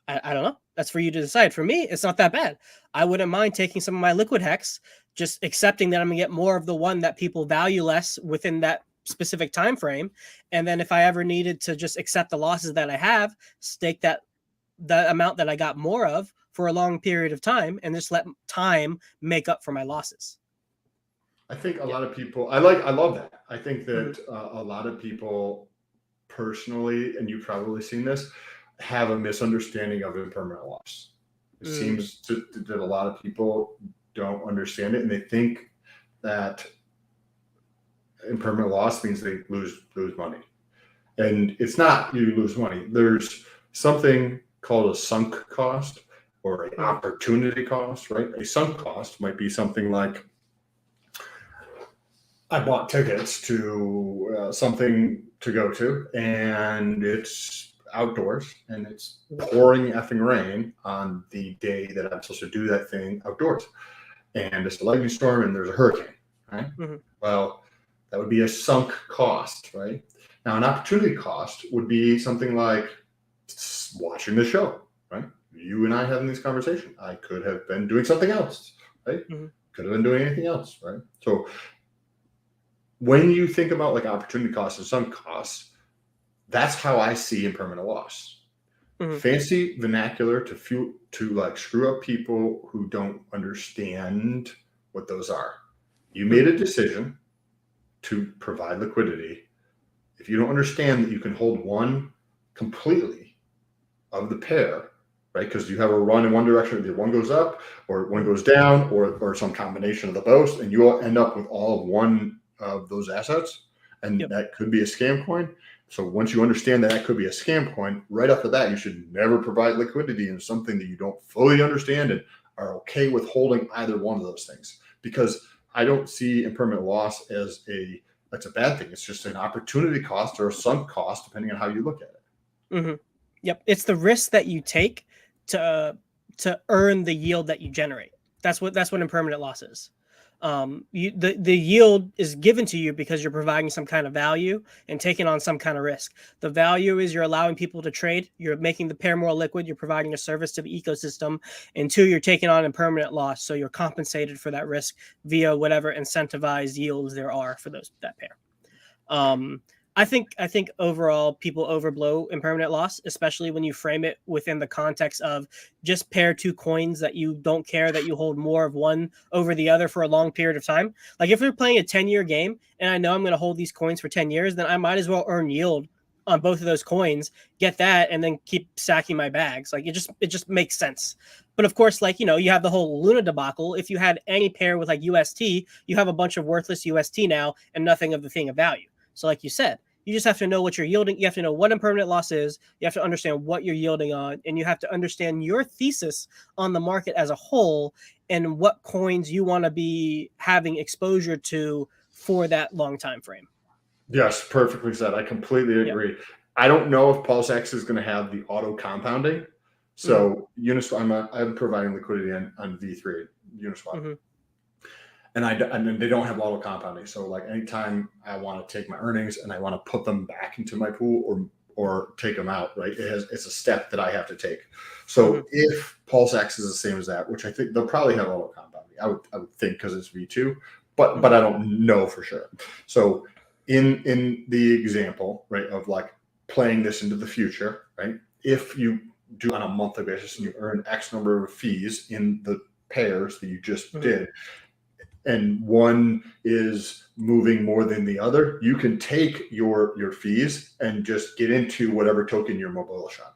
I don't know. That's for you to decide. For me, it's not that bad. I wouldn't mind taking some of my liquid hex, just accepting that I'm gonna get more of the one that people value less within that specific time frame. And then if I ever needed to just accept the losses that I have, stake the amount that I got more of for a long period of time and just let time make up for my losses. I think a lot of people, I love that. I think that a lot of people personally, and you've probably seen this, have a misunderstanding of impermanent loss. It seems that a lot of people don't understand it, and they think that impermanent loss means they lose money. And it's not you lose money. There's something called a sunk cost or an opportunity cost, right? A sunk cost might be something like, I bought tickets to something to go to, and it's outdoors, and it's pouring effing rain on the day that I'm supposed to do that thing outdoors. And it's a lightning storm, and there's a hurricane, right? Mm-hmm. Well, that would be a sunk cost, right? Now, an opportunity cost would be something like watching the show, right? You and I having this conversation. I could have been doing something else, right? Mm-hmm. Could have been doing anything else, right? So when you think about like opportunity costs and sunk costs, that's how I see impermanent loss. Mm-hmm. Fancy vernacular to like screw up people who don't understand what those are. You made a decision to provide liquidity. If you don't understand that you can hold one completely of the pair, right? Because you have a run in one direction, either one goes up or one goes down, or some combination of the both, and you will end up with all of one of those assets, and that could be a scam coin. So once you understand that could be a scam coin, right off the bat, you should never provide liquidity in something that you don't fully understand and are okay with holding either one of those things. Because I don't see impermanent loss as that's a bad thing. It's just an opportunity cost or a sunk cost, depending on how you look at it. Mm-hmm. Yep, it's the risk that you take to earn the yield that you generate. That's what impermanent loss is. The yield is given to you because you're providing some kind of value and taking on some kind of risk. The value is you're allowing people to trade, you're making the pair more liquid, you're providing a service to the ecosystem, and two, you're taking on impermanent loss, so you're compensated for that risk via whatever incentivized yields there are for that pair. I think overall people overblow impermanent loss, especially when you frame it within the context of just pair two coins that you don't care that you hold more of one over the other for a long period of time. Like if we're playing a 10-year game and I know I'm going to hold these coins for 10 years, then I might as well earn yield on both of those coins, get that, and then keep stacking my bags. Like it just makes sense. But of course, like, you have the whole Luna debacle. If you had any pair with like UST, you have a bunch of worthless UST now and nothing of the thing of value. So like you said, you just have to know what you're yielding. You have to know what impermanent loss is. You have to understand what you're yielding on, and you have to understand your thesis on the market as a whole and what coins you want to be having exposure to for that long time frame. Yes, perfectly said. I completely agree. Yep. I don't know if Pulsechain is going to have the auto compounding. So Uniswap, I'm providing liquidity on V3 Uniswap. And they don't have auto compounding. So like anytime I want to take my earnings and I want to put them back into my pool or take them out, right? It's a step that I have to take. So if Pulsechain is the same as that, which I think they'll probably have auto compounding, I would think, because it's V2, but I don't know for sure. So in the example, right, of like playing this into the future, right? If you do on a monthly basis and you earn X number of fees in the pairs that you just did, and one is moving more than the other, you can take your fees and just get into whatever token you're more bullish on.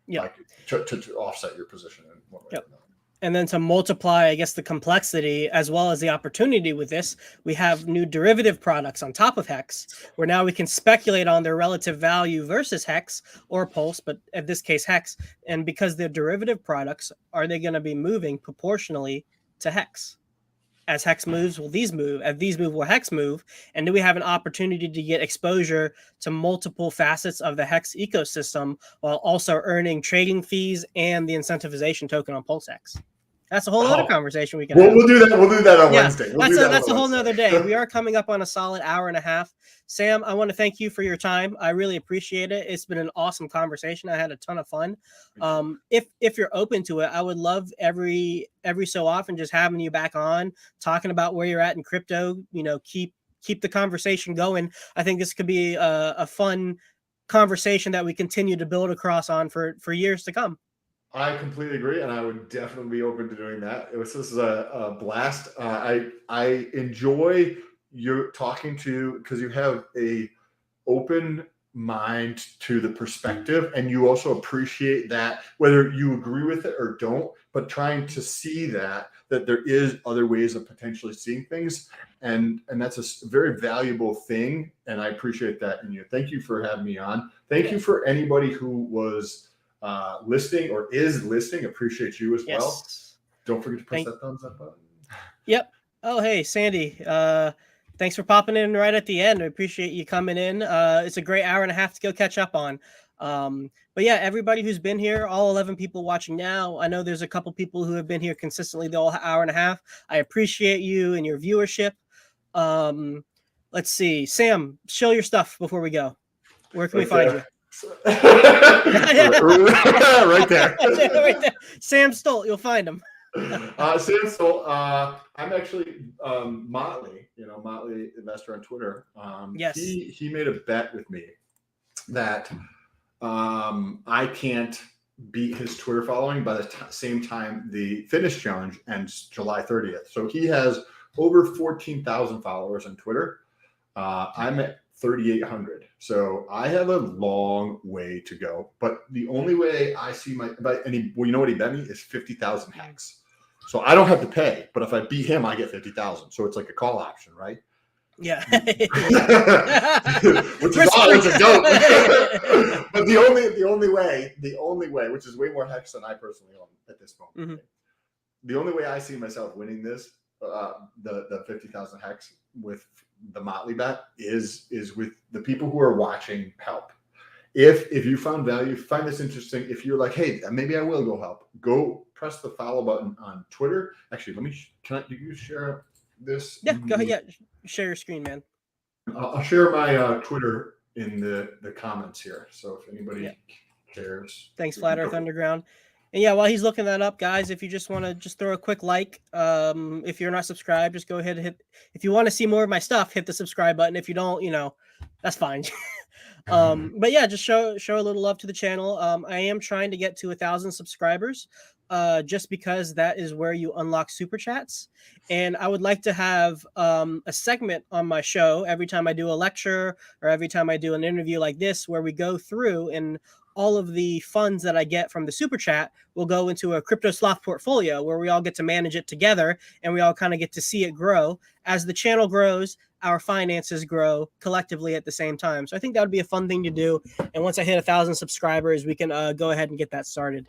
Yeah. Like to offset your position in one way or another. And then to multiply, I guess, the complexity as well as the opportunity with this, we have new derivative products on top of Hex, where now we can speculate on their relative value versus Hex or Pulse, but in this case, Hex. And because they're derivative products, are they going to be moving proportionally to Hex? As Hex moves, will these move? As these move, will Hex move? And do we have an opportunity to get exposure to multiple facets of the Hex ecosystem while also earning trading fees and the incentivization token on PulseX? That's a whole other conversation we can have. We'll do that. We'll do that on Wednesday. That's a whole nother day. We are coming up on a solid hour and a half. Sam, I want to thank you for your time. I really appreciate it. It's been an awesome conversation. I had a ton of fun. If you're open to it, I would love every so often just having you back on, talking about where you're at in crypto. Keep the conversation going. I think this could be a fun conversation that we continue to build across on for years to come. I completely agree, and I would definitely be open to doing that. This is a blast. I enjoy your talking to, because you have a open mind to the perspective, and you also appreciate that, whether you agree with it or don't, but trying to see that there is other ways of potentially seeing things, and that's a very valuable thing, and I appreciate that in you. Thank you for having me on. Thank you for anybody who was listening or is listening. Appreciate you as well. Don't forget to press that thumbs up button. Yep. Oh, hey, Sandy. Thanks for popping in right at the end. I appreciate you coming in. It's a great hour and a half to go catch up on. But yeah, everybody who's been here, all 11 people watching now, I know there's a couple people who have been here consistently the whole hour and a half. I appreciate you and your viewership. Let's see. Sam, show your stuff before we go. Where can we find you? Right there. Right there. Sam Stolt, you'll find him. Sam Stolt. I'm actually Motley, Motley Investor on Twitter. Yes. He made a bet with me that I can't beat his Twitter following by the same time the fitness challenge ends July 30th. So he has over 14,000 followers on Twitter. I'm at 3,800. So I have a long way to go. But the only way I see you know what he bet me is 50,000 hex. So I don't have to pay, but if I beat him, I get 50,000. So it's like a call option, right? Yeah. Which is odd, it's a joke. But the only way, which is way more hex than I personally own at this moment. The only way I see myself winning this, the 50,000 hex with the Motley bet is with the people who are watching help. If you found value, find this interesting, if you're like, hey, maybe I will go help, go press the follow button on Twitter. Actually, do you share this? Yeah, go ahead. Yeah, share your screen, man. I'll share my Twitter in the comments here. So if anybody cares. Thanks, Flat Earth Underground. And yeah, while he's looking that up, guys, if you just want to throw a quick like, if you're not subscribed, just go ahead and if you want to see more of my stuff, hit the subscribe button. If you don't, that's fine. But yeah, just show a little love to the channel. I am trying to get to 1,000 subscribers, just because that is where you unlock super chats. And I would like to have a segment on my show every time I do a lecture or every time I do an interview like this, where we go through and all of the funds that I get from the super chat will go into a crypto sloth portfolio where we all get to manage it together and we all kind of get to see it grow. As the channel grows, our finances grow collectively at the same time. So I think that would be a fun thing to do. And once I hit 1,000 subscribers, we can go ahead and get that started.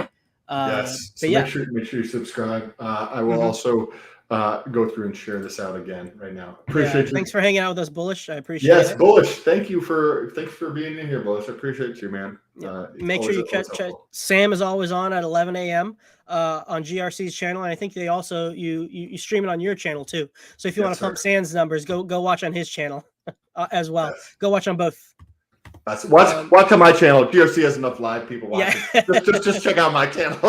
Yes. So make sure you subscribe. I will also go through and share this out again right now. Appreciate you. Thanks for hanging out with us, Bullish. I appreciate it. Yes, Bullish. Thanks for being in here, Bullish. I appreciate you, man. Make sure you check. Sam is always on at 11 a.m. On GRC's channel, and I think they also you stream it on your channel too. So if you want to pump Sam's numbers, go watch on his channel as well. Yes. Go watch on both. Watch on my channel. GRC has enough live people watching. Just check out my channel.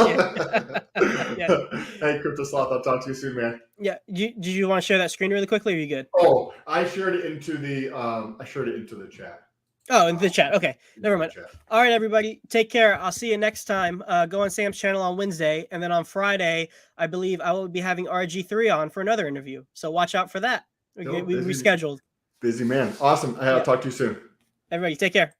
Hey, Crypto Sloth, I'll talk to you soon, man. Yeah. Did you want to share that screen really quickly? Or are you good? Oh, I shared it into the chat. Oh, in the chat. Okay, never mind. All right, everybody, take care. I'll see you next time. Go on Sam's channel on Wednesday, and then on Friday, I believe I will be having RG3 on for another interview. So watch out for that. We rescheduled. Busy man. Awesome. I'll talk to you soon. Everybody, take care.